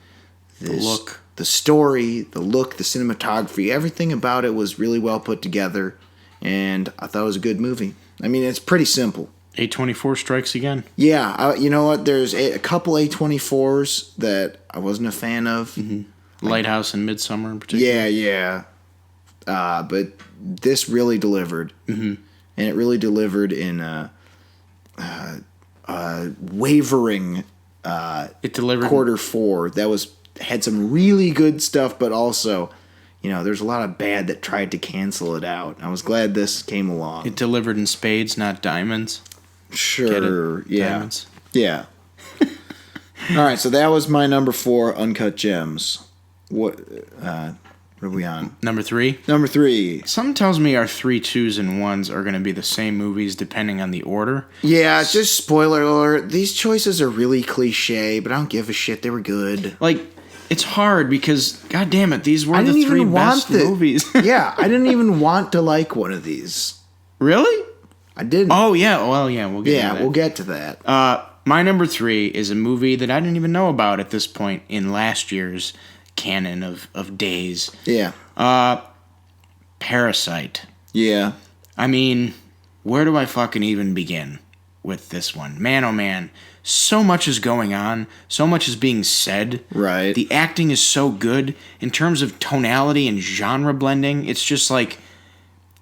Speaker 2: the
Speaker 1: look,
Speaker 2: the story, the look, the cinematography, everything about it was really well put together, and I thought it was a good movie. I mean, it's pretty simple.
Speaker 1: A24 strikes again.
Speaker 2: Yeah, you know what? There's a couple A24s that I wasn't a fan of. Mm-hmm.
Speaker 1: Lighthouse and Midsummer in particular.
Speaker 2: Yeah. But this really delivered. Mm-hmm. And it really delivered in wavering
Speaker 1: it delivered
Speaker 2: quarter four. That had some really good stuff, but also, there's a lot of bad that tried to cancel it out. I was glad this came along.
Speaker 1: It delivered in spades, not diamonds.
Speaker 2: Sure. Yeah.
Speaker 1: Diamonds.
Speaker 2: Yeah. All right, so that was my number 4, Uncut Gems. What are we on?
Speaker 1: Number 3?
Speaker 2: Number 3.
Speaker 1: Something tells me our 3, 2s, and 1s are going to be the same movies depending on the order.
Speaker 2: Yeah, just spoiler alert. These choices are really cliche, but I don't give a shit. They were good.
Speaker 1: Like, it's hard because, god damn it, these were the 3 best movies.
Speaker 2: Yeah, I didn't even want to like one of these.
Speaker 1: Really?
Speaker 2: I didn't.
Speaker 1: Oh, yeah. Well, yeah, we'll get to that.
Speaker 2: Yeah, we'll get to that.
Speaker 1: My number 3 is a movie that I didn't even know about at this point in last year's canon of days.
Speaker 2: Yeah.
Speaker 1: Parasite.
Speaker 2: Yeah.
Speaker 1: I mean, where do I fucking even begin with this one? Man, oh man. So much is going on. So much is being said.
Speaker 2: Right.
Speaker 1: The acting is so good. In terms of tonality and genre blending, it's just like...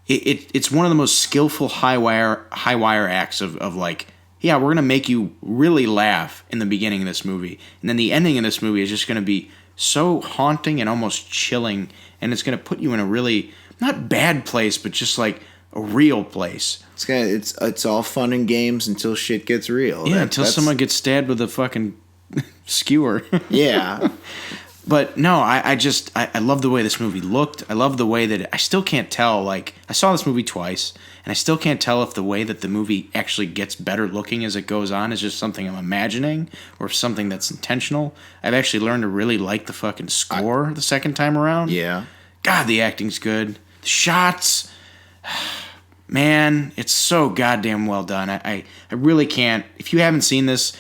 Speaker 1: It's one of the most skillful high wire acts of like... Yeah, we're going to make you really laugh in the beginning of this movie. And then the ending of this movie is just going to be so haunting and almost chilling. And it's going to put you in a really, not bad place, but just like a real place.
Speaker 2: It's all fun and games until shit gets real.
Speaker 1: Yeah, until someone gets stabbed with a fucking skewer.
Speaker 2: Yeah.
Speaker 1: But no, I love the way this movie looked. I love the way that I still can't tell. Like, I saw this movie twice, and I still can't tell if the way that the movie actually gets better looking as it goes on is just something I'm imagining or if something that's intentional. I've actually learned to really like the fucking score the second time around.
Speaker 2: Yeah.
Speaker 1: God, the acting's good. The shots, man, it's so goddamn well done. I really can't. If you haven't seen this,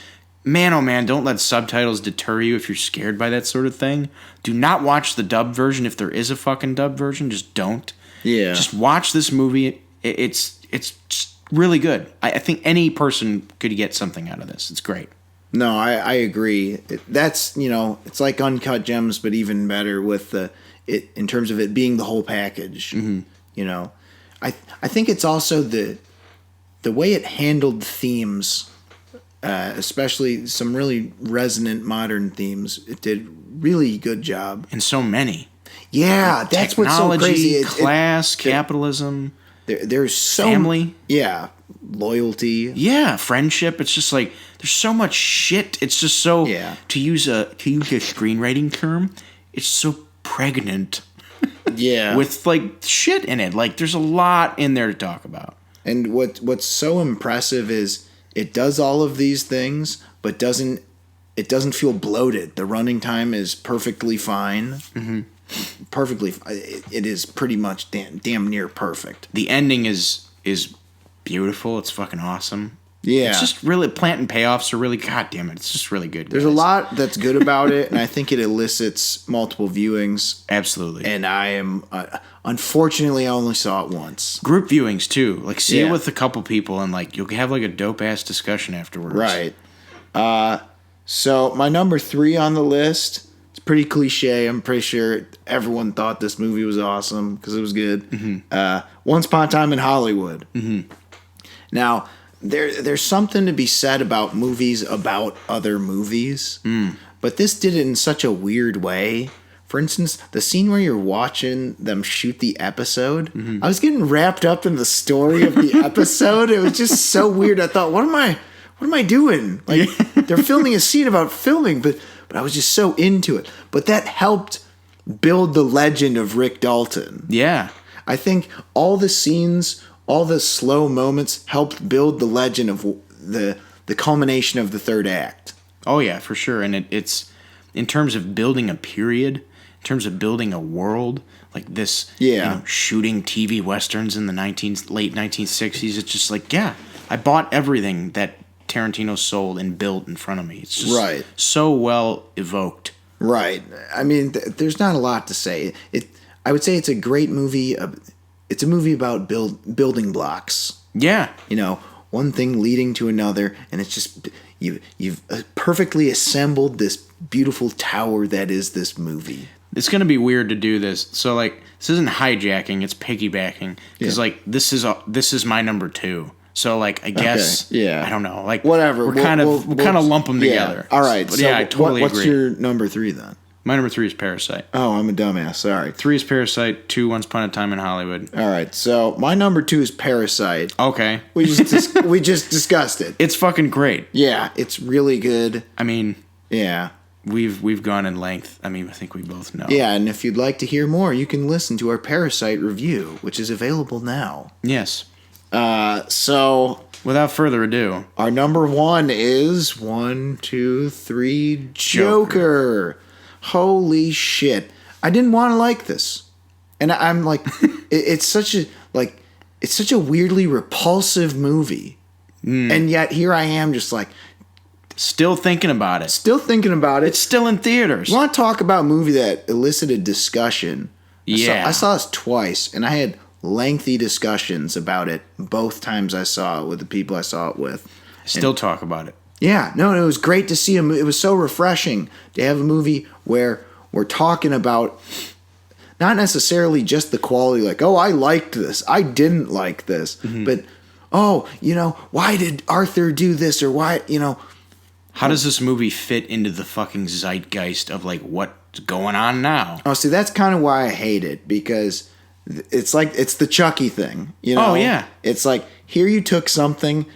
Speaker 1: man, oh man, don't let subtitles deter you if you're scared by that sort of thing. Do not watch the dubbed version if there is a fucking dubbed version. Just don't.
Speaker 2: Yeah.
Speaker 1: Just watch this movie. It's just really good. I think any person could get something out of this. It's great.
Speaker 2: No, I agree. That's, it's like Uncut Gems, but even better with in terms of it being the whole package. Mm-hmm. I think it's also the way it handled themes. Especially some really resonant modern themes. It did really good job.
Speaker 1: And so many.
Speaker 2: Yeah, that's what's so crazy.
Speaker 1: Class, capitalism.
Speaker 2: There's so
Speaker 1: family.
Speaker 2: Yeah, loyalty.
Speaker 1: Yeah, friendship. It's just like there's so much shit. It's just so to use a screenwriting term, it's so pregnant.
Speaker 2: Yeah.
Speaker 1: With like shit in it. Like there's a lot in there to talk about.
Speaker 2: And what's so impressive is it does all of these things, but it doesn't feel bloated. The running time is perfectly fine. Mm-hmm. Perfectly. It is pretty much damn near perfect.
Speaker 1: The ending is beautiful. It's fucking awesome.
Speaker 2: Yeah.
Speaker 1: It's just really, plant and payoffs are really, god damn it, it's just really good.
Speaker 2: There's a lot that's good about it, and I think it elicits multiple viewings.
Speaker 1: Absolutely.
Speaker 2: And I am, unfortunately, I only saw it once.
Speaker 1: Group viewings, too. Like, see it with a couple people, and, like, you'll have, like, a dope-ass discussion afterwards.
Speaker 2: Right. So, my number 3 on the list, it's pretty cliche. I'm pretty sure everyone thought this movie was awesome, because it was good. Mm-hmm. Once Upon a Time in Hollywood. Mm-hmm. Now... There's something to be said about movies about other movies, but this did it in such a weird way. For instance, the scene where you're watching them shoot the episode, I was getting wrapped up in the story of the episode. It was just so weird. I thought, what am I doing? Like they're filming a scene about filming, but I was just so into it. But that helped build the legend of Rick Dalton.
Speaker 1: Yeah,
Speaker 2: I think all the scenes. All the slow moments helped build the legend of the culmination of the third act.
Speaker 1: Oh, yeah, for sure. And it's in terms of building a period, in terms of building a world, like this, shooting TV westerns in the late 1960s. It's just like, I bought everything that Tarantino sold and built in front of me. It's just so well evoked.
Speaker 2: Right. I mean, there's not a lot to say. I would say it's a great movie. It's a movie about building blocks.
Speaker 1: Yeah.
Speaker 2: One thing leading to another, and it's just you've perfectly assembled this beautiful tower that is this movie.
Speaker 1: it's going to be weird to do this. So, like, this isn't hijacking, it's piggybacking. Because, like, this is my number 2. So, like, I guess, I don't know. Like,
Speaker 2: whatever.
Speaker 1: We'll kind of lump them together.
Speaker 2: All right.
Speaker 1: But
Speaker 2: so
Speaker 1: I totally agree.
Speaker 2: What's your number 3 then?
Speaker 1: My number 3 is Parasite.
Speaker 2: Oh, I'm a dumbass. Sorry.
Speaker 1: 3 is Parasite. 2, Once Upon a Time in Hollywood.
Speaker 2: All right. So my number 2 is Parasite.
Speaker 1: Okay.
Speaker 2: We just discussed it.
Speaker 1: It's fucking great.
Speaker 2: Yeah, it's really good.
Speaker 1: I mean,
Speaker 2: yeah.
Speaker 1: We've gone in length. I mean, I think we both know.
Speaker 2: Yeah, and if you'd like to hear more, you can listen to our Parasite review, which is available now.
Speaker 1: Yes.
Speaker 2: So
Speaker 1: without further ado,
Speaker 2: our number 1 is 1, 2, 3, Joker. Holy shit! I didn't want to like this, and I'm like, it's such a weirdly repulsive movie, and yet here I am, just like.
Speaker 1: Still thinking about it.
Speaker 2: It's
Speaker 1: still in theaters.
Speaker 2: You want to talk about a movie that elicited discussion?
Speaker 1: Yeah.
Speaker 2: I saw this twice, and I had lengthy discussions about it both times I saw it with the people I saw it with.
Speaker 1: Still talk about it.
Speaker 2: Yeah. No, it was great to see him. It was so refreshing to have a movie where we're talking about not necessarily just the quality, like, oh, I liked this, I didn't like this, but, oh, why did Arthur do this, or why,
Speaker 1: How does this movie fit into the fucking zeitgeist of, like, what's going on now?
Speaker 2: Oh, see, that's kind of why I hate it, because it's like, it's the Chucky thing,
Speaker 1: Oh, yeah.
Speaker 2: It's like, here you took something,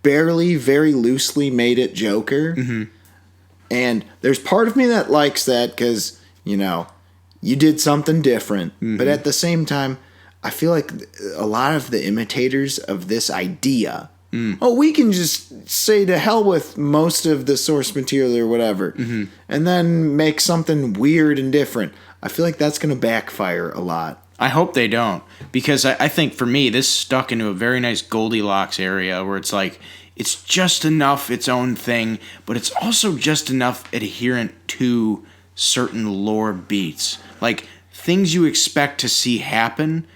Speaker 2: barely, very loosely made it Joker, and there's part of me that likes that, because, you did something different, but at the same time, I feel like a lot of the imitators of this idea... Oh, we can just say to hell with most of the source material or whatever, and then make something weird and different. I feel like that's going to backfire a lot.
Speaker 1: I hope they don't, because I think for me, this stuck into a very nice Goldilocks area where it's like, it's just enough its own thing, but it's also just enough adherent to certain lore beats. Like, things you expect to see happen.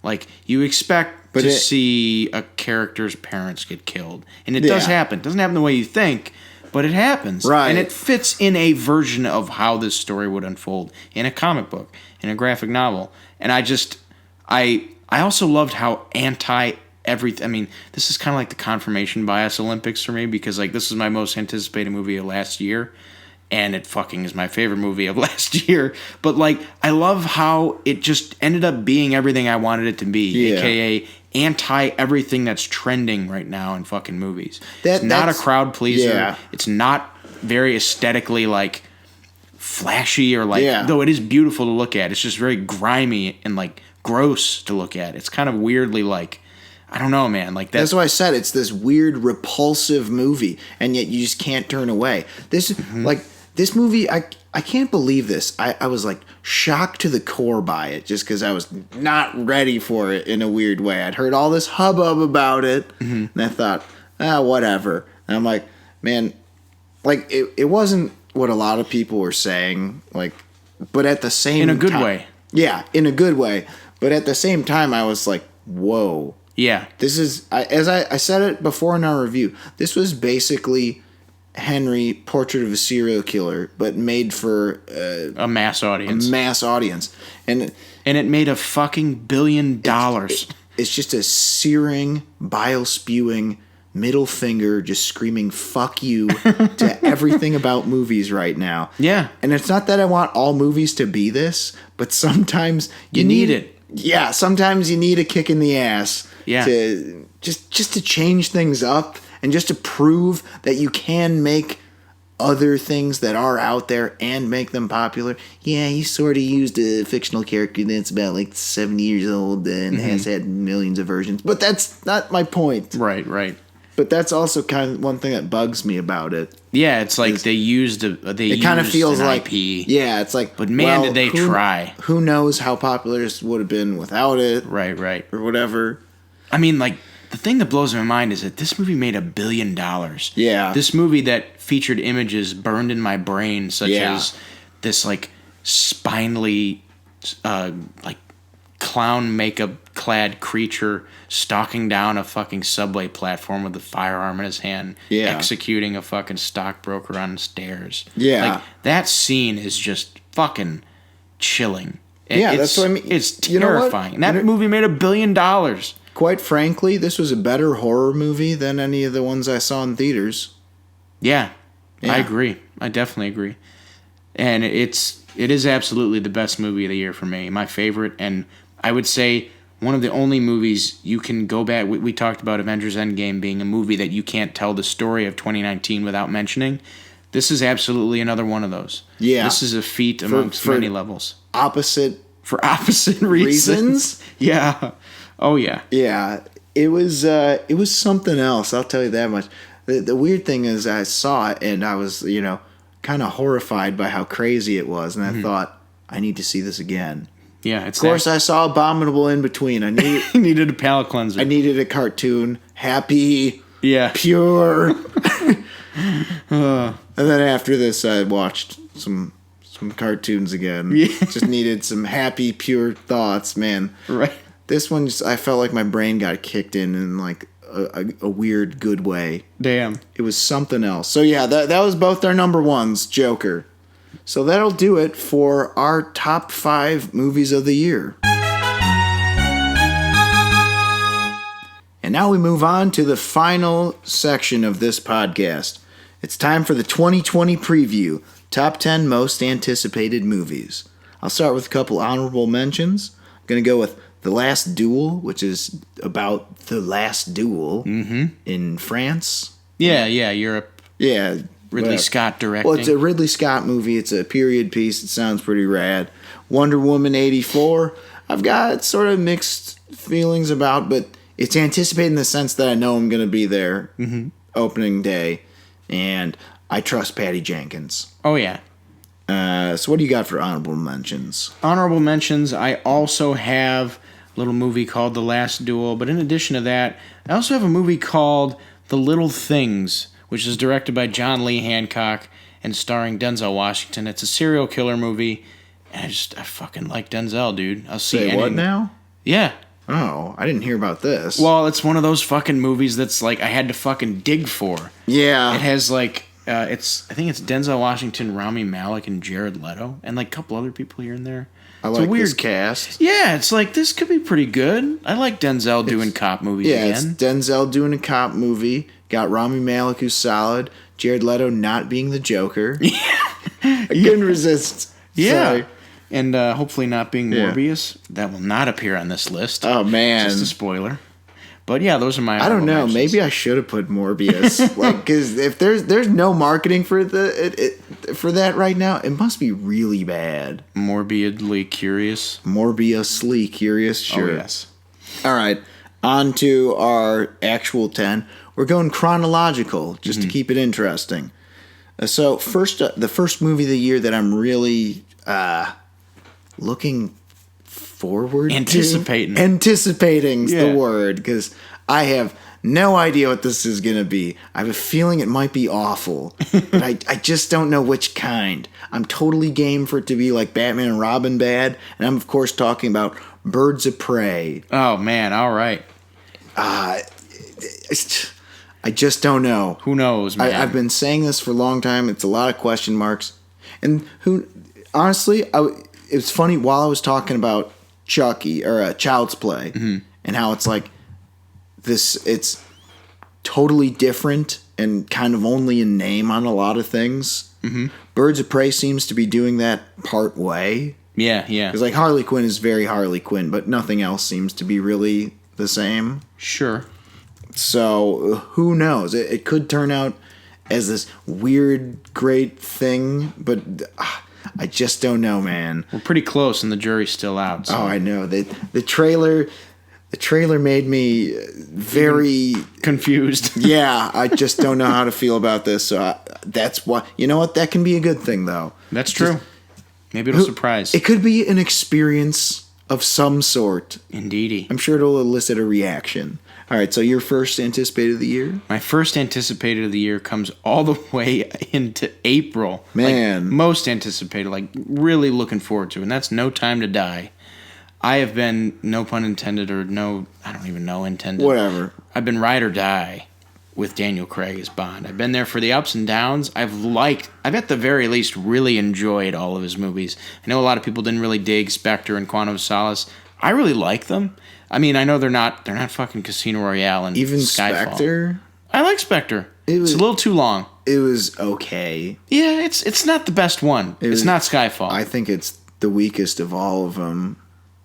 Speaker 1: Like, you expect to see a character's parents get killed. And it does happen. It doesn't happen the way you think, but it happens.
Speaker 2: Right.
Speaker 1: And it fits in a version of how this story would unfold in a comic book, in a graphic novel. And I also loved how everything. I mean, this is kind of like the confirmation bias Olympics for me, because, like, this is my most anticipated movie of last year. And it fucking is my favorite movie of last year. But, like, I love how it just ended up being everything I wanted it to be. A.K.A. anti-everything that's trending right now in fucking movies. It's not a crowd pleaser.
Speaker 2: Yeah.
Speaker 1: It's not very aesthetically, like, flashy or, like... Though it is beautiful to look at. It's just very grimy and, like, gross to look at. It's kind of weirdly, like... I don't know, man. Like
Speaker 2: that's why I said it's this weird, repulsive movie, and yet you just can't turn away. This movie, I can't believe this. I was like shocked to the core by it, just because I was not ready for it in a weird way. I'd heard all this hubbub about it, and I thought, whatever. And I'm like, man, like it wasn't what a lot of people were saying, like, but at the same
Speaker 1: in a good way.
Speaker 2: Yeah, in a good way. But at the same time, I was like, whoa.
Speaker 1: Yeah.
Speaker 2: This is, as I said it before in our review, this was basically Henry, Portrait of a Serial Killer, but made for
Speaker 1: a mass audience.
Speaker 2: And
Speaker 1: it made a fucking $1 billion.
Speaker 2: It's just a searing, bile-spewing middle finger just screaming fuck you to everything about movies right now.
Speaker 1: Yeah.
Speaker 2: And it's not that I want all movies to be this, but sometimes you need it. Yeah, sometimes you need a kick in the ass.
Speaker 1: Yeah.
Speaker 2: To just to change things up and just to prove that you can make other things that are out there and make them popular. Yeah, he sort of used a fictional character that's about like 7 years old and has had millions of versions. But that's not my point.
Speaker 1: Right.
Speaker 2: But that's also kind of one thing that bugs me about it.
Speaker 1: Yeah, it's like it kind of
Speaker 2: feels like
Speaker 1: IP.
Speaker 2: Yeah, it's like,
Speaker 1: but man, did they try.
Speaker 2: Who knows how popular this would have been without it.
Speaker 1: Right.
Speaker 2: Or whatever.
Speaker 1: I mean, like, the thing that blows my mind is that this movie made $1 billion.
Speaker 2: Yeah.
Speaker 1: This movie that featured images burned in my brain, such as this, like, spinely, like, clown makeup clad creature stalking down a fucking subway platform with a firearm in his hand, executing a fucking stockbroker on the stairs.
Speaker 2: Yeah.
Speaker 1: Like, that scene is just fucking chilling.
Speaker 2: That's what I mean.
Speaker 1: It's terrifying. And that movie made $1 billion.
Speaker 2: Quite frankly, this was a better horror movie than any of the ones I saw in theaters.
Speaker 1: Yeah. I agree. I definitely agree. And it is absolutely the best movie of the year for me. My favorite, and I would say one of the only movies you can go back. We talked about Avengers Endgame being a movie that you can't tell the story of 2019 without mentioning. This is absolutely another one of those. Yeah. This is a feat amongst many levels.
Speaker 2: For opposite reasons?
Speaker 1: Yeah. Oh, yeah.
Speaker 2: Yeah. It was something else, I'll tell you that much. The weird thing is I saw it and I was, kind of horrified by how crazy it was. And I thought, I need to see this again.
Speaker 1: Yeah.
Speaker 2: Of course, I saw Abominable in between. I
Speaker 1: needed a palate cleanser.
Speaker 2: I needed a cartoon. Happy.
Speaker 1: Yeah.
Speaker 2: Pure. And then after this, I watched some cartoons again. Yeah. Just needed some happy, pure thoughts, man.
Speaker 1: Right.
Speaker 2: This one, I felt like my brain got kicked in like a weird, good way.
Speaker 1: Damn.
Speaker 2: It was something else. So yeah, that was both our number ones, Joker. So that'll do it for our top 5 movies of the year. And now we move on to the final section of this podcast. It's time for the 2020 preview, top 10 most anticipated movies. I'll start with a couple honorable mentions. I'm going to go with The Last Duel, which is about the last duel in France.
Speaker 1: Yeah, Europe.
Speaker 2: Yeah.
Speaker 1: Ridley Scott directing.
Speaker 2: Well, it's a Ridley Scott movie. It's a period piece. It sounds pretty rad. Wonder Woman 84, I've got sort of mixed feelings about, but it's anticipated in the sense that I know I'm going to be there opening day, and I trust Patty Jenkins.
Speaker 1: Oh, yeah.
Speaker 2: So what do you got for honorable mentions?
Speaker 1: Honorable mentions, I also have a little movie called The Last Duel, but in addition to that, I also have a movie called The Little Things, which is directed by John Lee Hancock and starring Denzel Washington. It's a serial killer movie, and I fucking like Denzel, dude. I'll see.
Speaker 2: Say what now?
Speaker 1: Yeah.
Speaker 2: Oh, I didn't hear about this.
Speaker 1: Well, it's one of those fucking movies that's like I had to fucking dig for.
Speaker 2: Yeah.
Speaker 1: It has like I think it's Denzel Washington, Rami Malek, and Jared Leto, and like a couple other people here and there.
Speaker 2: It's like a weird this cast.
Speaker 1: Yeah, it's like this could be pretty good. I like Denzel doing cop movies again.
Speaker 2: Yeah, it's Denzel doing a cop movie. Got Rami Malek, who's solid. Jared Leto not being the Joker. I couldn't resist.
Speaker 1: Yeah.
Speaker 2: Sorry.
Speaker 1: And hopefully not being Morbius. That will not appear on this list.
Speaker 2: Oh, man.
Speaker 1: Just a spoiler. But yeah, those are my
Speaker 2: I don't know.
Speaker 1: mentions.
Speaker 2: Maybe I should have put Morbius. Because if there's no marketing for for that right now, it must be really bad.
Speaker 1: Morbidly curious.
Speaker 2: Morbiusly curious, sure.
Speaker 1: Oh, yes.
Speaker 2: All right. On to our actual 10. We're going chronological, just to keep it interesting. So first, the first movie of the year that I'm really looking forward
Speaker 1: Anticipating.
Speaker 2: to. Anticipating's the word, because I have no idea what this is going to be. I have a feeling it might be awful, but I just don't know which kind. I'm totally game for it to be like Batman and Robin bad, and I'm, of course, talking about Birds of Prey.
Speaker 1: Oh, man, all right.
Speaker 2: I just don't know.
Speaker 1: Who knows, man?
Speaker 2: I've been saying this for a long time. It's a lot of question marks. And honestly, it was funny while I was talking about Chucky or Child's Play and how it's like it's totally different and kind of only in name on a lot of things. Birds of Prey seems to be doing that part way.
Speaker 1: Yeah.
Speaker 2: Because like Harley Quinn is very Harley Quinn, but nothing else seems to be really the same.
Speaker 1: Sure.
Speaker 2: So who knows? It could turn out as this weird, great thing, but I just don't know, man.
Speaker 1: We're pretty close, and the jury's still out. So.
Speaker 2: Oh, I know. The trailer made me very
Speaker 1: confused.
Speaker 2: Yeah, I just don't know how to feel about this. So that's why. You know what? That can be a good thing, though.
Speaker 1: That's true. Maybe it'll surprise.
Speaker 2: It could be an experience of some sort.
Speaker 1: Indeedy.
Speaker 2: I'm sure it'll elicit a reaction. All right, so your first anticipated of the year?
Speaker 1: My first anticipated of the year comes all the way into April.
Speaker 2: Man.
Speaker 1: Like, most anticipated, like really looking forward to, and that's No Time to Die. I have been, no pun intended, or no, I don't even know intended.
Speaker 2: Whatever.
Speaker 1: I've been ride or die with Daniel Craig as Bond. I've been there for the ups and downs. I've at the very least really enjoyed all of his movies. I know a lot of people didn't really dig Spectre and Quantum of Solace. I really like them. I mean, I know they're not fucking Casino Royale and
Speaker 2: Even
Speaker 1: Skyfall.
Speaker 2: Spectre?
Speaker 1: I like Spectre. It's a little too long.
Speaker 2: It was okay.
Speaker 1: Yeah, it's not the best one. It's not Skyfall.
Speaker 2: I think it's the weakest of all of them.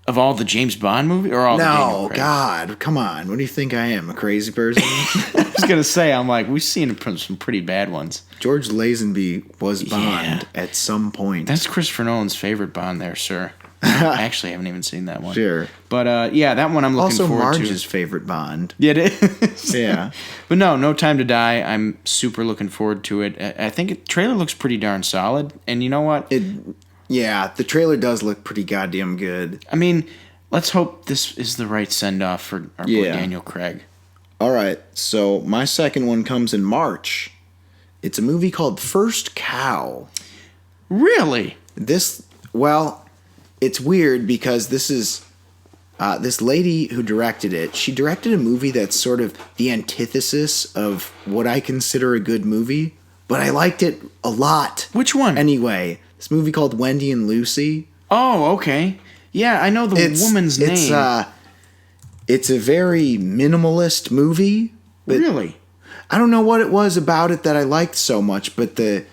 Speaker 1: Of all the James Bond movies? Or all the Daniel Craig?
Speaker 2: God, come on. What do you think I am, a crazy person?
Speaker 1: I was going to say, I'm like, we've seen some pretty bad ones.
Speaker 2: George Lazenby was Bond at some point.
Speaker 1: That's Christopher Nolan's favorite Bond there, sir. I actually haven't even seen that one.
Speaker 2: Sure.
Speaker 1: But, yeah, that one I'm looking forward to.
Speaker 2: Also Marge's favorite Bond.
Speaker 1: Yeah, it is.
Speaker 2: Yeah.
Speaker 1: But No Time to Die, I'm super looking forward to it. I think the trailer looks pretty darn solid. And you know what?
Speaker 2: Yeah, the trailer does look pretty goddamn good.
Speaker 1: I mean, let's hope this is the right send-off for our boy Daniel Craig.
Speaker 2: All right, so my second one comes in March. It's a movie called First Cow.
Speaker 1: Really?
Speaker 2: It's weird because this is this lady who directed it. She directed a movie that's sort of the antithesis of what I consider a good movie, but I liked it a lot.
Speaker 1: Which one?
Speaker 2: Anyway, this movie called Wendy and Lucy.
Speaker 1: Oh, okay. Yeah, I know the woman's name.
Speaker 2: It's a very minimalist movie.
Speaker 1: Really?
Speaker 2: I don't know what it was about it that I liked so much, but it's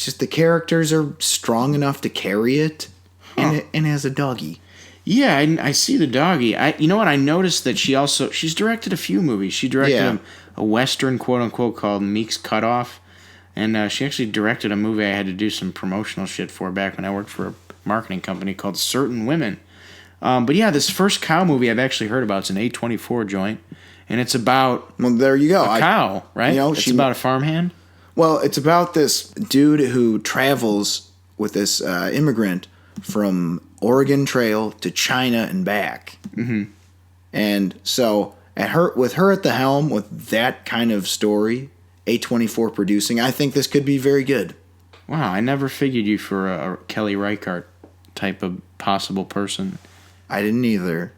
Speaker 2: just the characters are strong enough to carry it, and it has a doggy.
Speaker 1: Yeah, I see the doggy. You know what? I noticed that she's directed a few movies. She directed a Western, quote unquote, called Meek's Cutoff. And she actually directed a movie I had to do some promotional shit for back when I worked for a marketing company called Certain Women. But yeah, this First Cow movie I've actually heard about. It's an A24 joint. And it's about
Speaker 2: there you go.
Speaker 1: A cow, right? It's about a farmhand?
Speaker 2: Well, it's about this dude who travels with this immigrant from Oregon Trail to China and back. Mm-hmm. And so with her at the helm, with that kind of story, A24 producing, I think this could be very good.
Speaker 1: Wow, I never figured you for a Kelly Reichardt type of possible person.
Speaker 2: I didn't either.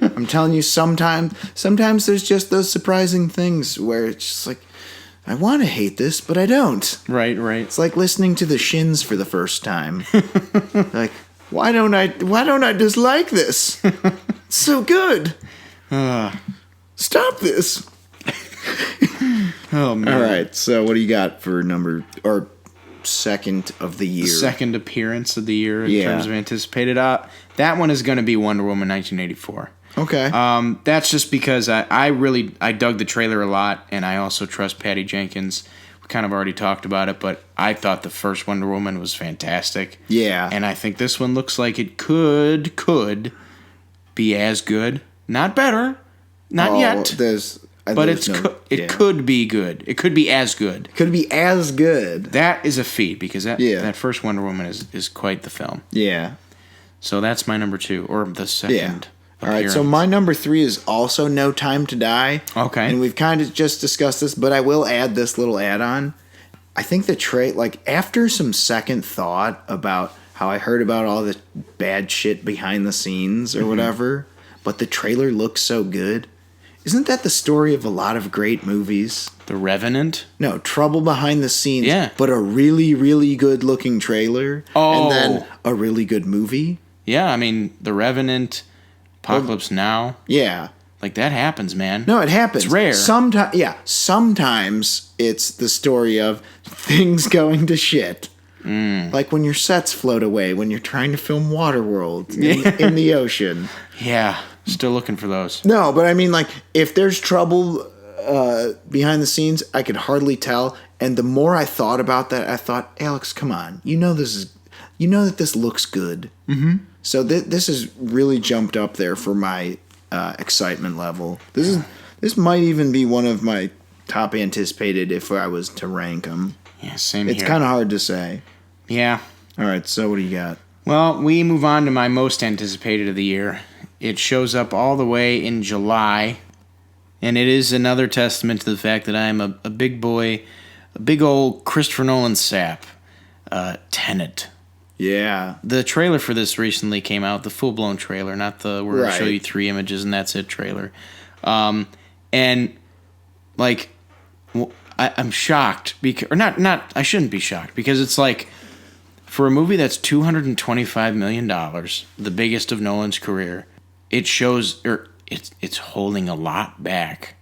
Speaker 2: I'm telling you, sometimes there's just those surprising things where it's just like, I want to hate this, but I don't.
Speaker 1: Right.
Speaker 2: It's like listening to the Shins for the first time. Like, why don't I dislike this? It's so good. Stop this.
Speaker 1: Oh man!
Speaker 2: All right, so what do you got for second of the year?
Speaker 1: Second appearance of the year in terms of anticipated. That one is going to be Wonder Woman 1984.
Speaker 2: Okay.
Speaker 1: That's just because I dug the trailer a lot, and I also trust Patty Jenkins. We kind of already talked about it, but I thought the first Wonder Woman was fantastic.
Speaker 2: Yeah.
Speaker 1: And I think this one looks like it could be as good, not better, not yet. But it could be good. It could be as good.
Speaker 2: Could be as good.
Speaker 1: That is a feat because that first Wonder Woman is quite the film.
Speaker 2: Yeah.
Speaker 1: So that's my number 2, or the second.
Speaker 2: Yeah. All right, so my number 3 is also No Time to Die.
Speaker 1: Okay.
Speaker 2: And we've kind of just discussed this, but I will add this little add-on. I think after some second thought about how I heard about all the bad shit behind the scenes or whatever, but the trailer looks so good. Isn't that the story of a lot of great movies?
Speaker 1: The Revenant?
Speaker 2: No, trouble behind the scenes,
Speaker 1: yeah.
Speaker 2: But a really, really good-looking trailer, and then a really good movie.
Speaker 1: Yeah, I mean, The Revenant, Apocalypse Now.
Speaker 2: Yeah.
Speaker 1: Like, that happens, man.
Speaker 2: No, it happens.
Speaker 1: It's rare.
Speaker 2: Sometimes it's the story of things going to shit. Like when your sets float away, when you're trying to film Waterworld in the ocean.
Speaker 1: Yeah, still looking for those.
Speaker 2: No, but I mean, like, if there's trouble behind the scenes, I could hardly tell. And the more I thought about that, I thought, Alex, come on. You know that this looks good. Mm-hmm. So this has really jumped up there for my excitement level. This might even be one of my top anticipated if I was to rank them.
Speaker 1: Yeah, same here.
Speaker 2: It's kind of hard to say.
Speaker 1: Yeah.
Speaker 2: All right, so what do you got?
Speaker 1: Well, we move on to my most anticipated of the year. It shows up all the way in July, and it is another testament to the fact that I am a big boy, a big old Christopher Nolan sap. Tenet.
Speaker 2: Yeah.
Speaker 1: The trailer for this recently came out, the full-blown trailer, not the we're going to show you 3 images and that's it trailer. And like, well, I'm shocked because, or not. I shouldn't be shocked because it's like, for a movie that's $225 million, the biggest of Nolan's career, it shows, or it's holding a lot back.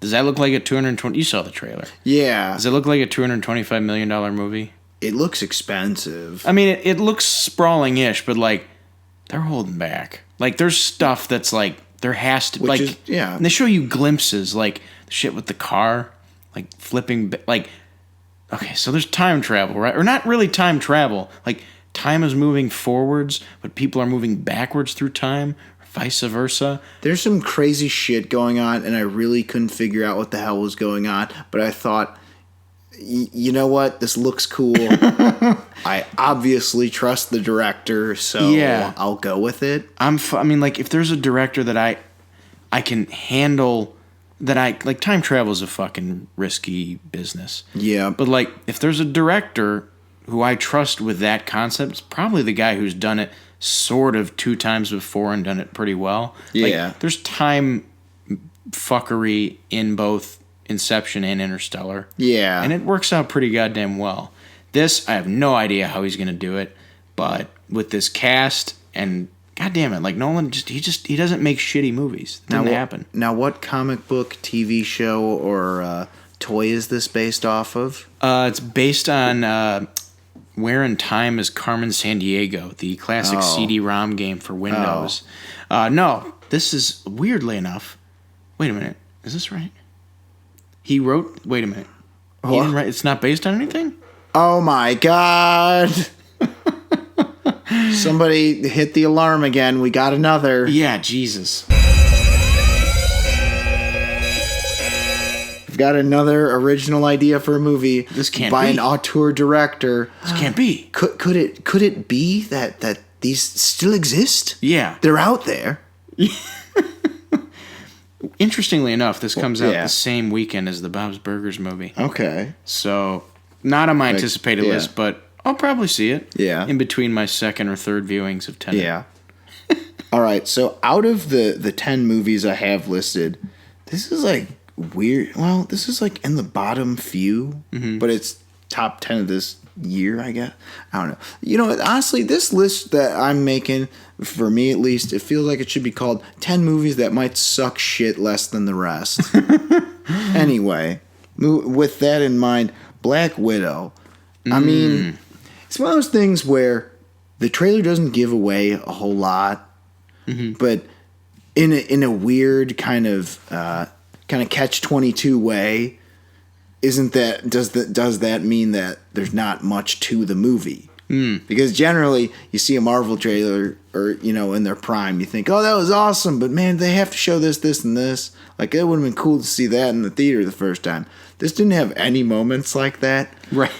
Speaker 1: Does that look like a 220? You saw the trailer.
Speaker 2: Yeah.
Speaker 1: Does it look like a $225 million movie?
Speaker 2: It looks expensive.
Speaker 1: I mean, it looks sprawling-ish, but like, they're holding back. Like, there's stuff that's like, there has to, like,
Speaker 2: yeah.
Speaker 1: And they show you glimpses, like the shit with the car, like flipping, like, okay, so there's time travel, right? Or not really time travel. Like, time is moving forwards, but people are moving backwards through time, or vice versa.
Speaker 2: There's some crazy shit going on, and I really couldn't figure out what the hell was going on, but I thought, you know what? This looks cool. I obviously trust the director, so yeah. I'll go with it.
Speaker 1: I mean, like, if there's a director that I can handle, like, time travel is a fucking risky business.
Speaker 2: Yeah.
Speaker 1: But, like, if there's a director who I trust with that concept, it's probably the guy who's done it sort of 2 times before and done it pretty well.
Speaker 2: Yeah.
Speaker 1: Like, there's time fuckery in both Inception and Interstellar.
Speaker 2: Yeah.
Speaker 1: And it works out pretty goddamn well. This, I have no idea how he's going to do it, but with this cast and goddamn it, like Nolan he doesn't make shitty movies. It doesn't happen.
Speaker 2: Now what comic book, TV show or toy is this based off of?
Speaker 1: It's based on Where in Time is Carmen Sandiego, the classic CD-ROM game for Windows. No, this is weirdly enough. Wait a minute. Is this right? He wrote... Wait a minute. He didn't write... It's not based on anything?
Speaker 2: Oh my god. Somebody hit the alarm again. We got another.
Speaker 1: Yeah, Jesus.
Speaker 2: We've got another original idea for a movie.
Speaker 1: This can't
Speaker 2: by
Speaker 1: be.
Speaker 2: An auteur director.
Speaker 1: This can't be.
Speaker 2: Could it be that these still exist?
Speaker 1: Yeah.
Speaker 2: They're out there.
Speaker 1: Interestingly enough, this comes out the same weekend as the Bob's Burgers movie.
Speaker 2: Okay.
Speaker 1: So, not on my anticipated list, but I'll probably see it.
Speaker 2: Yeah.
Speaker 1: In between my second or third viewings of Tenet.
Speaker 2: Yeah. All right, so out of the 10 movies I have listed, this is like weird. Well, this is like in the bottom few, but it's top 10 of this year, I guess. I don't know. You know, honestly, this list that I'm making, for me at least, it feels like it should be called 10 movies that might suck shit less than the rest. Anyway, with that in mind, Black Widow. I mean, it's one of those things where the trailer doesn't give away a whole lot, but in a weird kind of catch-22 way, does that mean that there's not much to the movie? Because generally, you see a Marvel trailer, or in their prime, you think, oh, that was awesome, but man, they have to show this, this, and this. Like, it would have been cool to see that in the theater the first time. This didn't have any moments like that.
Speaker 1: Right.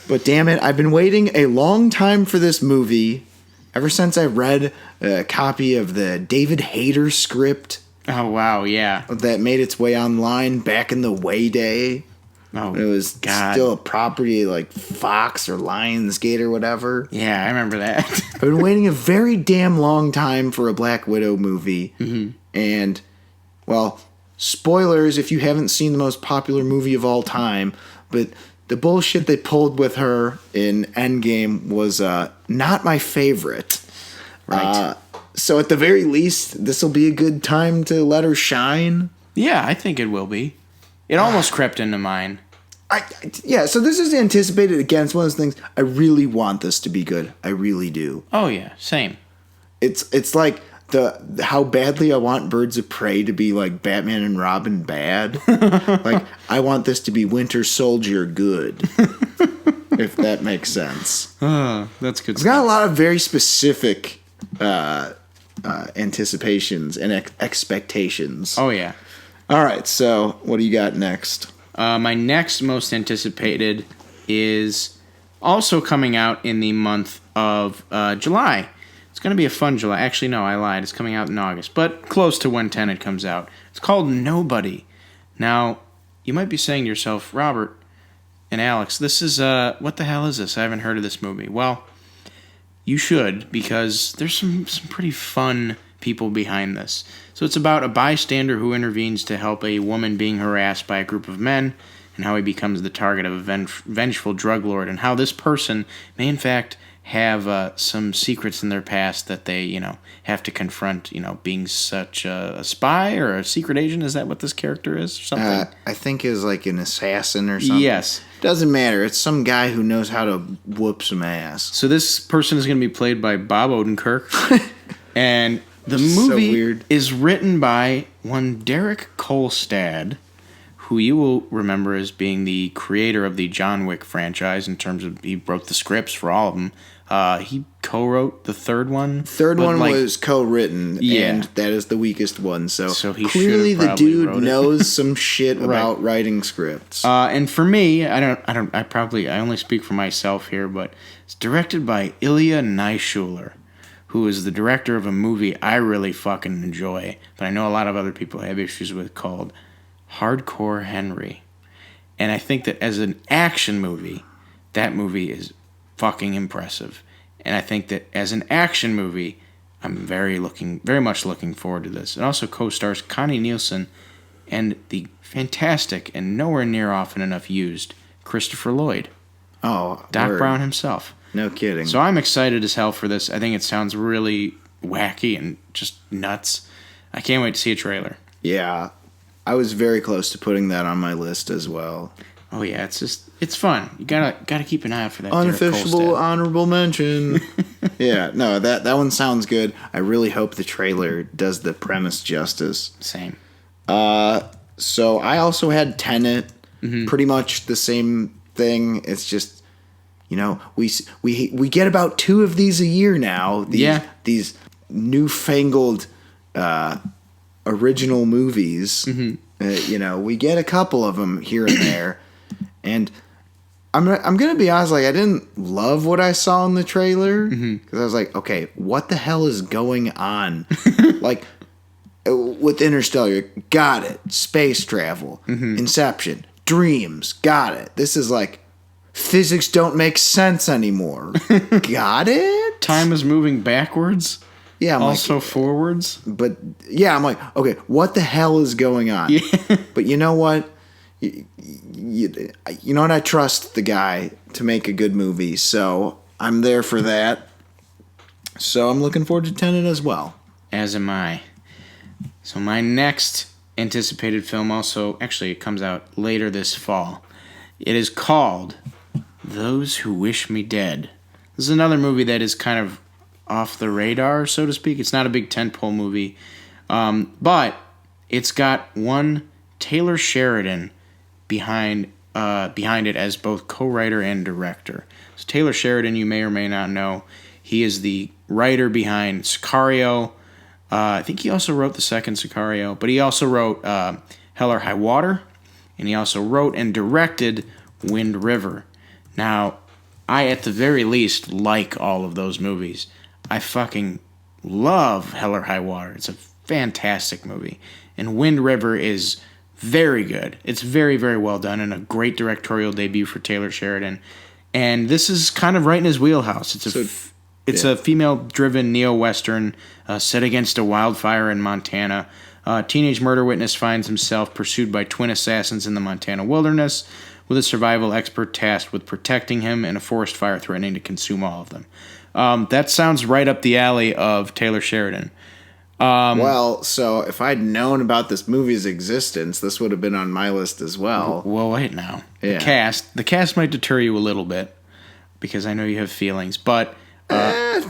Speaker 2: But damn it, I've been waiting a long time for this movie. Ever since I read a copy of the David Hayter script.
Speaker 1: Oh, wow, yeah.
Speaker 2: That made its way online back in the way day.
Speaker 1: Oh,
Speaker 2: it was still a property like Fox or Lionsgate or whatever.
Speaker 1: Yeah, I remember that.
Speaker 2: I've been waiting a very damn long time for a Black Widow movie. And, well, spoilers if you haven't seen the most popular movie of all time, but the bullshit they pulled with her in Endgame was not my favorite.
Speaker 1: Right.
Speaker 2: So at the very least, this will be a good time to let her shine.
Speaker 1: Yeah, I think it will be. It almost crept into mine.
Speaker 2: So this is anticipated. Again, it's one of those things. I really want this to be good. I really do.
Speaker 1: Oh yeah, same.
Speaker 2: It's like how badly I want Birds of Prey to be like Batman and Robin bad. Like, I want this to be Winter Soldier good. If that makes sense.
Speaker 1: That's good.
Speaker 2: It's got a lot of very specific anticipations and expectations.
Speaker 1: Oh yeah.
Speaker 2: All right, so what do you got next?
Speaker 1: My next most anticipated is also coming out in the month of July. It's going to be a fun July. Actually, no, I lied. It's coming out in August, but close to when Tenet comes out. It's called Nobody. Now, you might be saying to yourself, Robert and Alex, this is, what the hell is this? I haven't heard of this movie. Well, you should, because there's some pretty fun people behind this. So it's about a bystander who intervenes to help a woman being harassed by a group of men, and how he becomes the target of a vengeful drug lord, and how this person may in fact have some secrets in their past that they, have to confront, being such a spy or a secret agent. Is that what this character is? Or something?
Speaker 2: I think is like an assassin or something.
Speaker 1: Yes.
Speaker 2: Doesn't matter. It's some guy who knows how to whoop some ass.
Speaker 1: So this person is going to be played by Bob Odenkirk. And the movie is written by one Derek Kolstad, who you will remember as being the creator of the John Wick franchise in terms of he wrote the scripts for all of them. He co-wrote the third one.
Speaker 2: Third one was co-written, and that is the weakest one. So
Speaker 1: he
Speaker 2: clearly the dude knows some shit about writing scripts.
Speaker 1: And for me, I only speak for myself here, but it's directed by Ilya Naishuller, who is the director of a movie I really fucking enjoy, but I know a lot of other people have issues with, called Hardcore Henry. And I think that as an action movie, that movie is fucking impressive. And I think that as an action movie, I'm very much looking forward to this. It also co-stars Connie Nielsen and the fantastic and nowhere near often enough used Christopher Lloyd.
Speaker 2: Oh,
Speaker 1: Doc Brown himself.
Speaker 2: No kidding.
Speaker 1: So I'm excited as hell for this. I think it sounds really wacky and just nuts. I can't wait to see a trailer.
Speaker 2: Yeah. I was very close to putting that on my list as well.
Speaker 1: Oh yeah, it's fun. You gotta keep an eye out for that.
Speaker 2: Unofficial honorable mention. Yeah, no, that one sounds good. I really hope the trailer does the premise justice.
Speaker 1: Same.
Speaker 2: So I also had Tenet. Pretty much the same thing. It's just, we get about 2 of these a year now. These newfangled original movies. We get a couple of them here and there. And I'm going to be honest, I didn't love what I saw in the trailer. Because I was like, okay, what the hell is going on? With Interstellar, got it. Space travel. Inception. Dreams. Got it. This is physics don't make sense anymore. Got it?
Speaker 1: Time is moving backwards.
Speaker 2: Yeah, I'm
Speaker 1: also forwards.
Speaker 2: But yeah, I'm like, okay, what the hell is going on? Yeah. But you know what? You know what? I trust the guy to make a good movie, so I'm there for that. So I'm looking forward to Tenet as well.
Speaker 1: As am I. So my next anticipated film it comes out later this fall. It is called Those Who Wish Me Dead. This is another movie that is kind of off the radar, so to speak. It's not a big tentpole movie, but it's got one Taylor Sheridan behind it as both co-writer and director. So Taylor Sheridan, you may or may not know, he is the writer behind Sicario. I think he also wrote the second Sicario, but he also wrote Hell or High Water, and he also wrote and directed Wind River. Now, I at the very least like all of those movies. I fucking love Hell or High Water. It's a fantastic movie. And Wind River is very good. It's very, very well done and a great directorial debut for Taylor Sheridan. And this is kind of right in his wheelhouse. It's a female-driven neo-western set against a wildfire in Montana. A teenage murder witness finds himself pursued by twin assassins in the Montana wilderness, with a survival expert tasked with protecting him and a forest fire threatening to consume all of them. That sounds right up the alley of Taylor Sheridan.
Speaker 2: So if I'd known about this movie's existence, this would have been on my list as well.
Speaker 1: Well, wait now.
Speaker 2: Yeah.
Speaker 1: The cast might deter you a little bit, because I know you have feelings, but...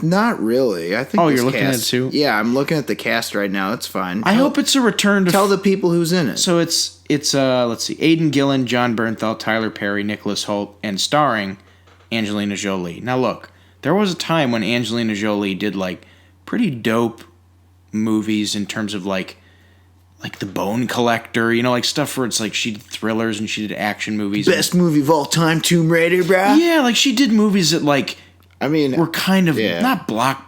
Speaker 2: not really. I think.
Speaker 1: Oh, you're looking at it too?
Speaker 2: Yeah, I'm looking at the cast right now. It's fine.
Speaker 1: I hope it's a return to...
Speaker 2: Tell the people who's in it.
Speaker 1: So it's let's see, Aidan Gillen, John Bernthal, Tyler Perry, Nicholas Hoult, and starring Angelina Jolie. Now look, there was a time when Angelina Jolie did pretty dope movies in terms of like The Bone Collector, stuff where it's she did thrillers and she did action movies.
Speaker 2: Best movie of all time, Tomb Raider, bro.
Speaker 1: Yeah, she did movies that were kind of not blockbuster.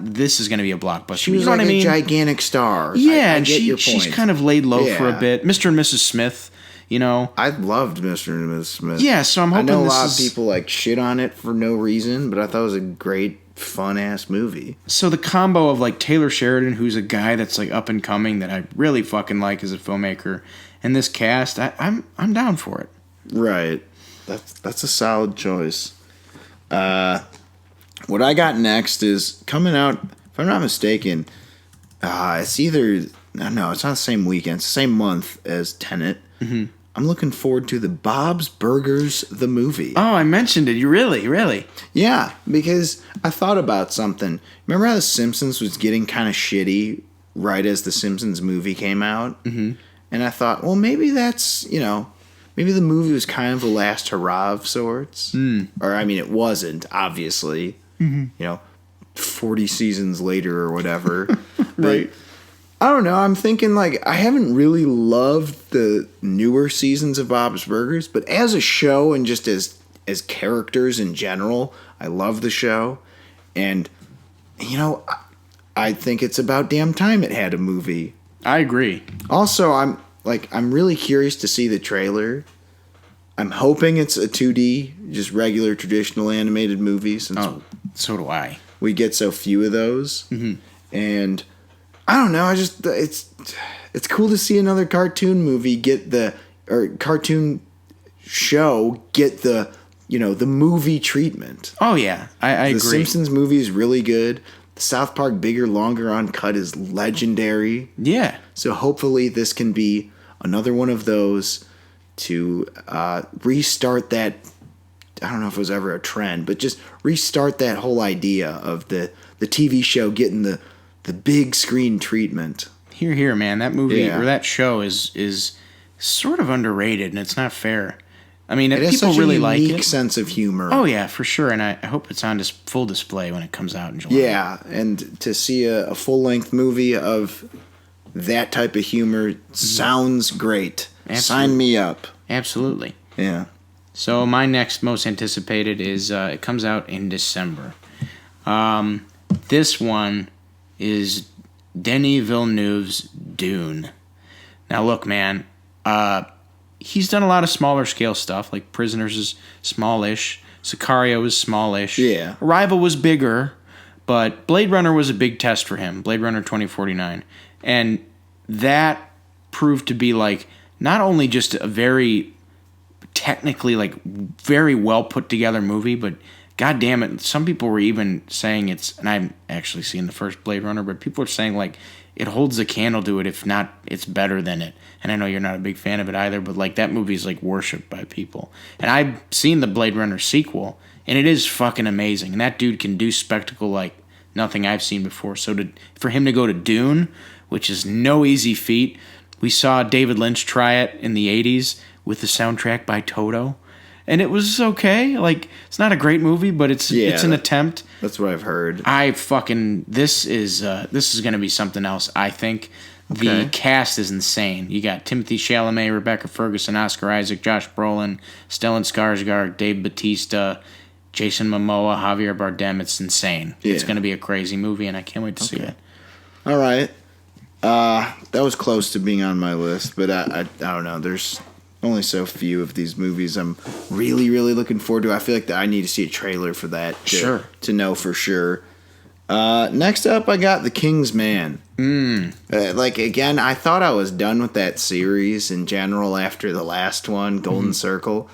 Speaker 1: This is going to be a blockbuster.
Speaker 2: She was a gigantic star.
Speaker 1: Yeah,
Speaker 2: I get your point.
Speaker 1: She's kind of laid low for a bit. Mr. and Mrs. Smith, You know,
Speaker 2: I loved Mr. and Mrs. Smith.
Speaker 1: Yeah, so I'm hoping
Speaker 2: I know a lot of people like shit on it for no reason, but I thought it was a great, fun ass movie.
Speaker 1: So the combo of like Taylor Sheridan, who's a guy that's like up and coming that I really fucking like as a filmmaker, and this cast, I'm down for it.
Speaker 2: Right, that's a solid choice. What I got next is coming out. If I'm not mistaken, it's either no, it's not the same weekend. It's the same month as Tenet. Mm-hmm. I'm looking forward to the Bob's Burgers, the movie.
Speaker 1: Oh, I mentioned it. You really?
Speaker 2: Yeah, because I thought about something. Remember how The Simpsons was getting kind of shitty right as The Simpsons movie came out? Mm-hmm. And I thought, well, maybe that's, maybe the movie was kind of the last hurrah of sorts. Mm. Or, I mean, it wasn't, obviously. Mm-hmm. 40 seasons later or whatever.
Speaker 1: Right.
Speaker 2: I don't know. I'm thinking, like, I haven't really loved the newer seasons of Bob's Burgers, but as a show and just as characters in general, I love the show. And, I think it's about damn time it had a movie.
Speaker 1: I agree.
Speaker 2: Also, I'm really curious to see the trailer. I'm hoping it's a 2D, just regular traditional animated movie. Since
Speaker 1: so do I.
Speaker 2: We get so few of those. Mm-hmm. And I don't know. It's cool to see another cartoon movie cartoon show get the movie treatment.
Speaker 1: Oh yeah, I agree.
Speaker 2: The Simpsons movie is really good. The South Park Bigger Longer Uncut is legendary.
Speaker 1: Yeah.
Speaker 2: So hopefully this can be another one of those to restart that. I don't know if it was ever a trend, but just restart that whole idea of the TV show getting the big screen treatment.
Speaker 1: Here, man. That movie or that show is sort of underrated, and it's not fair. I mean,
Speaker 2: it
Speaker 1: people really like it.
Speaker 2: It has such a unique sense of humor.
Speaker 1: Oh yeah, for sure, and I hope it's on full display when it comes out in July.
Speaker 2: Yeah, and to see a full length movie of that type of humor sounds great. Absolutely. Sign me up.
Speaker 1: Absolutely.
Speaker 2: Yeah.
Speaker 1: So my next most anticipated is it comes out in December. This one is Denis Villeneuve's Dune. Now look, man, he's done a lot of smaller scale stuff, like Prisoners is smallish, Sicario is smallish.
Speaker 2: Yeah.
Speaker 1: Arrival was bigger, but Blade Runner was a big test for him, Blade Runner 2049. And that proved to be like not only just a very technically like very well put together movie, but God damn it, some people were even saying it's, and I've actually seen the first Blade Runner, but people are saying like it holds a candle to it, if not, it's better than it. And I know you're not a big fan of it either, but like that movie is like worshipped by people. And I've seen the Blade Runner sequel, and it is fucking amazing. And that dude can do spectacle like nothing I've seen before. So for him to go to Dune, which is no easy feat, we saw David Lynch try it in the 80s with the soundtrack by Toto. And it was okay. Like, it's not a great movie, but it's an attempt.
Speaker 2: That's what I've heard.
Speaker 1: This is going to be something else, I think. The cast is insane. You got Timothée Chalamet, Rebecca Ferguson, Oscar Isaac, Josh Brolin, Stellan Skarsgård, Dave Bautista, Jason Momoa, Javier Bardem. It's insane. Yeah. It's going to be a crazy movie, and I can't wait to see it.
Speaker 2: All right. That was close to being on my list, but I don't know. There's only so few of these movies I'm really, really looking forward to. I feel like that I need to see a trailer for that to know for sure. Next up, I got The King's Man. Again, I thought I was done with that series in general after the last one, Golden Circle.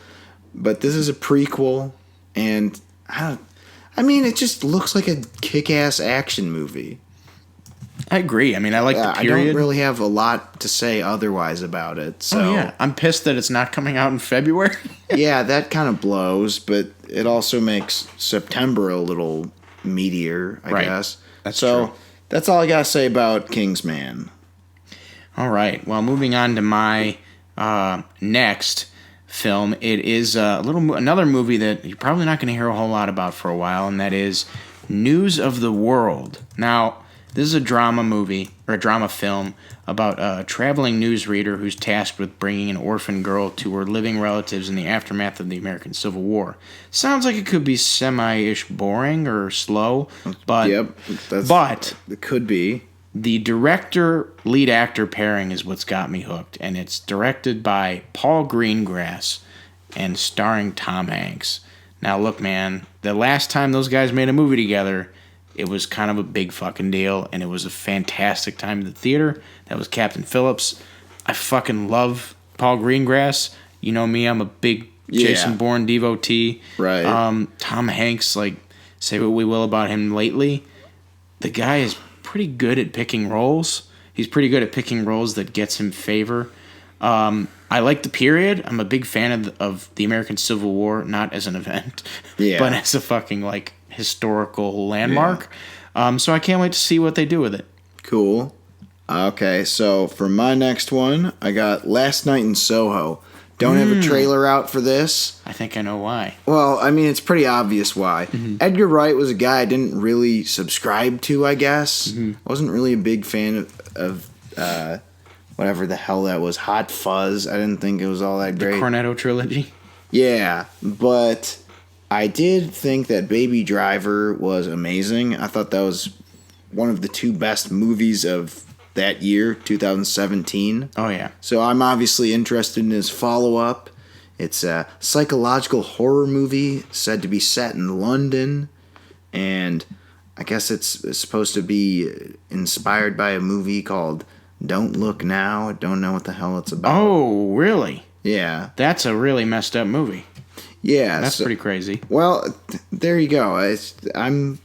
Speaker 2: But this is a prequel, and it just looks like a kick-ass action movie.
Speaker 1: I agree. I mean, I like the period.
Speaker 2: I don't really have a lot to say otherwise about it. So
Speaker 1: I'm pissed that it's not coming out in February.
Speaker 2: Yeah, that kind of blows, but it also makes September a little meatier, I guess.
Speaker 1: That's true.
Speaker 2: That's all I got to say about King's Man.
Speaker 1: All right. Well, moving on to my next film, it is another movie that you're probably not going to hear a whole lot about for a while, and that is News of the World. Now, this is a drama movie, or a drama film, about a traveling newsreader who's tasked with bringing an orphan girl to her living relatives in the aftermath of the American Civil War. Sounds like it could be semi-ish boring or slow, but...
Speaker 2: Yep, it could be.
Speaker 1: The director lead actor pairing is what's got me hooked, and it's directed by Paul Greengrass and starring Tom Hanks. Now look, man, the last time those guys made a movie together, it was kind of a big fucking deal, and it was a fantastic time in the theater. That was Captain Phillips. I fucking love Paul Greengrass. You know me, I'm a big Jason Bourne devotee.
Speaker 2: Right.
Speaker 1: Tom Hanks, like, say what we will about him lately, the guy is pretty good at picking roles. He's pretty good at picking roles that gets him favor. I like the period. I'm a big fan of the American Civil War, not as an event, but as a fucking, like, historical landmark. So I can't wait to see what they do with it.
Speaker 2: Cool. Okay, so for my next one, I got Last Night in Soho. Don't have a trailer out for this.
Speaker 1: I think I know why.
Speaker 2: Well, I mean, it's pretty obvious why. Edgar Wright was a guy I didn't really subscribe to, I guess. I wasn't really a big fan of whatever the hell that was, Hot Fuzz. I didn't think it was all that great.
Speaker 1: The Cornetto trilogy?
Speaker 2: Yeah, but I did think that Baby Driver was amazing. I thought that was one of the two best movies of that year, 2017.
Speaker 1: Oh, yeah.
Speaker 2: So I'm obviously interested in his follow-up. It's a psychological horror movie said to be set in London, and I guess it's supposed to be inspired by a movie called Don't Look Now. I don't know what the hell it's about.
Speaker 1: Oh, really?
Speaker 2: Yeah.
Speaker 1: That's a really messed up movie.
Speaker 2: Yeah.
Speaker 1: That's pretty crazy.
Speaker 2: Well, there you go. I'm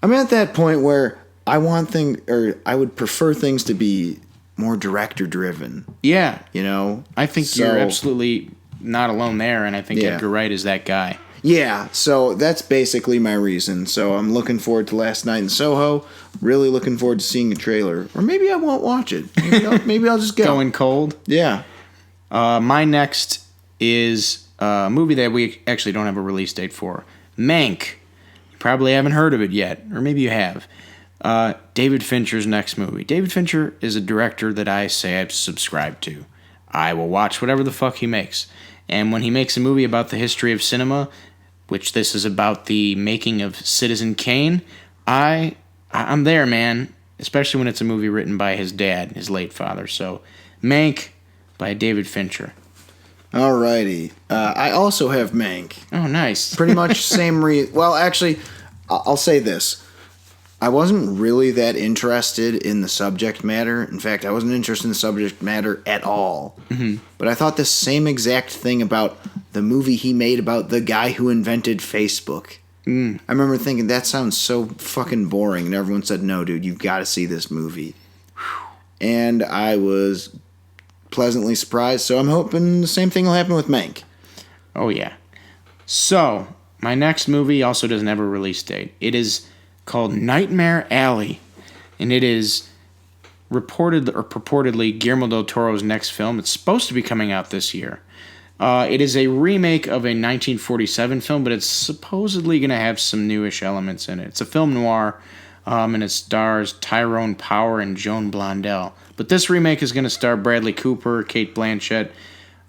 Speaker 2: at that point where I would prefer things to be more director driven.
Speaker 1: Yeah.
Speaker 2: You know?
Speaker 1: I think you're absolutely not alone there, and I think Edgar Wright is that guy.
Speaker 2: Yeah, so that's basically my reason. So I'm looking forward to Last Night in Soho. Really looking forward to seeing a trailer. Or maybe I won't watch it. Maybe I'll just go.
Speaker 1: Going cold?
Speaker 2: Yeah.
Speaker 1: My next is a movie that we actually don't have a release date for. Mank. You probably haven't heard of it yet, or maybe you have. David Fincher's next movie. David Fincher is a director that I say I subscribe to. I will watch whatever the fuck he makes. And when he makes a movie about the history of cinema, which this is about the making of Citizen Kane, I'm there, man. Especially when it's a movie written by his dad, his late father. So, Mank by David Fincher.
Speaker 2: Alrighty. I also have Mank.
Speaker 1: Oh, nice.
Speaker 2: Pretty much same reason. Well, actually, I'll say this. I wasn't really that interested in the subject matter. In fact, I wasn't interested in the subject matter at all. But I thought the same exact thing about the movie he made about the guy who invented Facebook. I remember thinking, that sounds so fucking boring. And everyone said, no, dude, you've got to see this movie. And I was pleasantly surprised. So I'm hoping the same thing will happen with Mank.
Speaker 1: Oh, yeah. So, my next movie also doesn't have a release date. It is called Nightmare Alley, and it is purportedly Guillermo del Toro's next film. It's supposed to be coming out this year. It is a remake of a 1947 film, but it's supposedly going to have some newish elements in it. It's a film noir, and it stars Tyrone Power and Joan Blondell. But this remake is going to star Bradley Cooper, Cate Blanchett,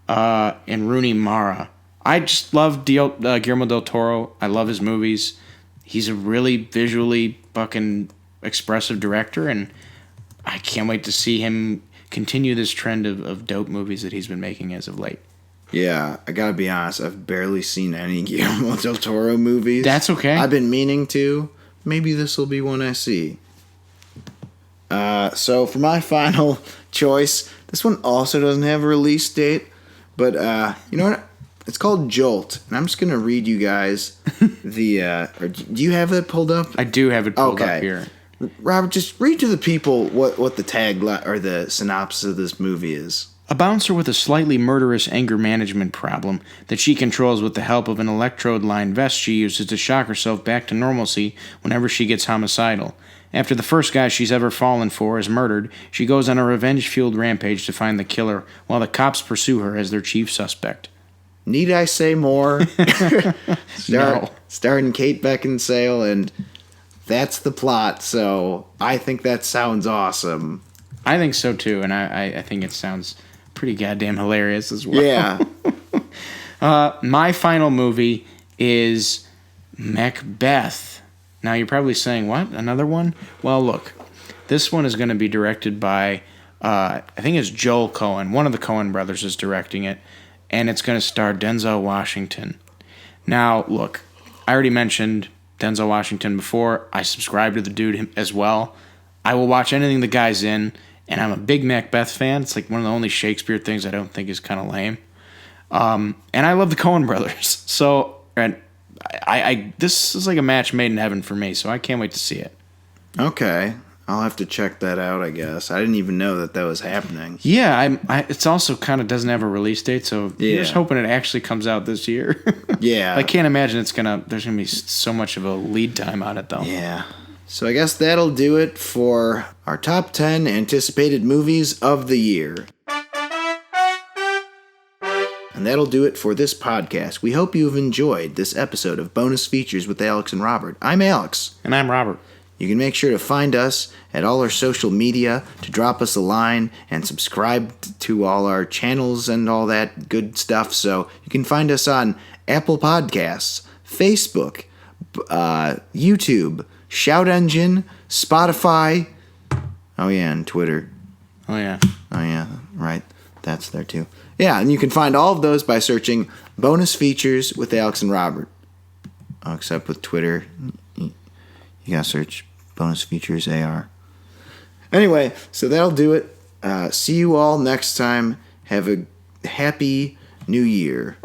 Speaker 1: and Rooney Mara. I just love Guillermo del Toro. I love his movies. He's a really visually fucking expressive director, and I can't wait to see him continue this trend of dope movies that he's been making as of late.
Speaker 2: Yeah, I gotta be honest, I've barely seen any Guillermo del Toro movies.
Speaker 1: That's okay.
Speaker 2: I've been meaning to. Maybe this will be one I see. So for my final choice, this one also doesn't have a release date, but you know what? It's called Jolt, and I'm just going to read you guys the... do you have it pulled up?
Speaker 1: I do have it pulled up here.
Speaker 2: Robert, just read to the people what the tagline or the synopsis of this movie is.
Speaker 1: A bouncer with a slightly murderous anger management problem that she controls with the help of an electrode-lined vest she uses to shock herself back to normalcy whenever she gets homicidal. After the first guy she's ever fallen for is murdered, she goes on a revenge-fueled rampage to find the killer, while the cops pursue her as their chief suspect.
Speaker 2: Need I say more?
Speaker 1: No.
Speaker 2: Starring Kate Beckinsale, and that's the plot, so I think that sounds awesome.
Speaker 1: I think so, too, and I think it sounds pretty goddamn hilarious as well.
Speaker 2: Yeah.
Speaker 1: My final movie is Macbeth. Now, you're probably saying, what? Another one? Well, look. This one is going to be directed by, I think it's Joel Coen. One of the Coen brothers is directing it, and it's going to star Denzel Washington. Now, look, I already mentioned Denzel Washington before. I subscribe to the dude as well. I will watch anything the guy's in, and I'm a big Macbeth fan. It's like one of the only Shakespeare things I don't think is kind of lame. And I love the Coen brothers. So, and I this is like a match made in heaven for me, so I can't wait to see it.
Speaker 2: Okay. I'll have to check that out, I guess. I didn't even know that was happening.
Speaker 1: Yeah, it's also kind of doesn't have a release date, so you're just hoping it actually comes out this year.
Speaker 2: Yeah.
Speaker 1: I can't imagine there's going to be so much of a lead time on it, though.
Speaker 2: Yeah. So I guess that'll do it for our top 10 anticipated movies of the year. And that'll do it for this podcast. We hope you've enjoyed this episode of Bonus Features with Alex and Robert. I'm Alex.
Speaker 1: And I'm Robert.
Speaker 2: You can make sure to find us at all our social media, to drop us a line, and subscribe to all our channels and all that good stuff. So you can find us on Apple Podcasts, Facebook, YouTube, Shout Engine, Spotify. Oh, yeah, and Twitter.
Speaker 1: Oh, yeah.
Speaker 2: Oh, yeah, right. That's there, too. Yeah, and you can find all of those by searching Bonus Features with Alex and Robert. Oh, except with Twitter. You gotta search Bonus Features AR. Anyway, so that'll do it. See you all next time. Have a happy new year.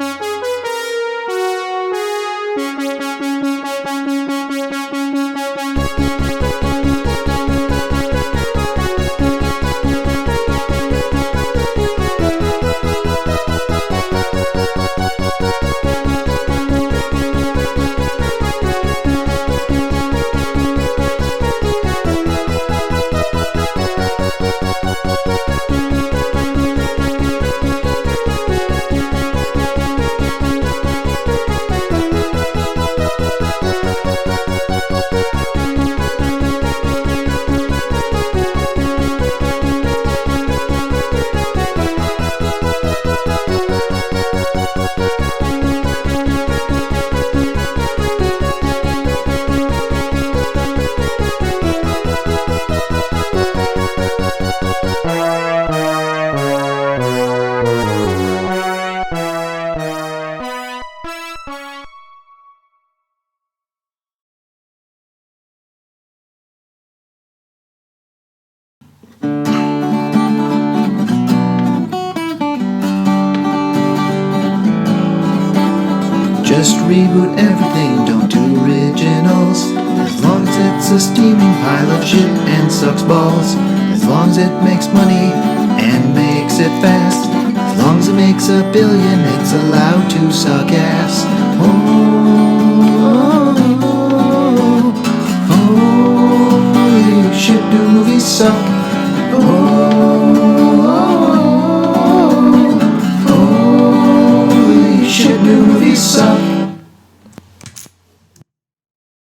Speaker 2: Just reboot everything, don't do originals. As long as it's a steaming pile of shit and sucks balls. As long as it makes money and makes it fast. As long as it makes $1 billion, it's allowed to suck ass. You should do movies suck.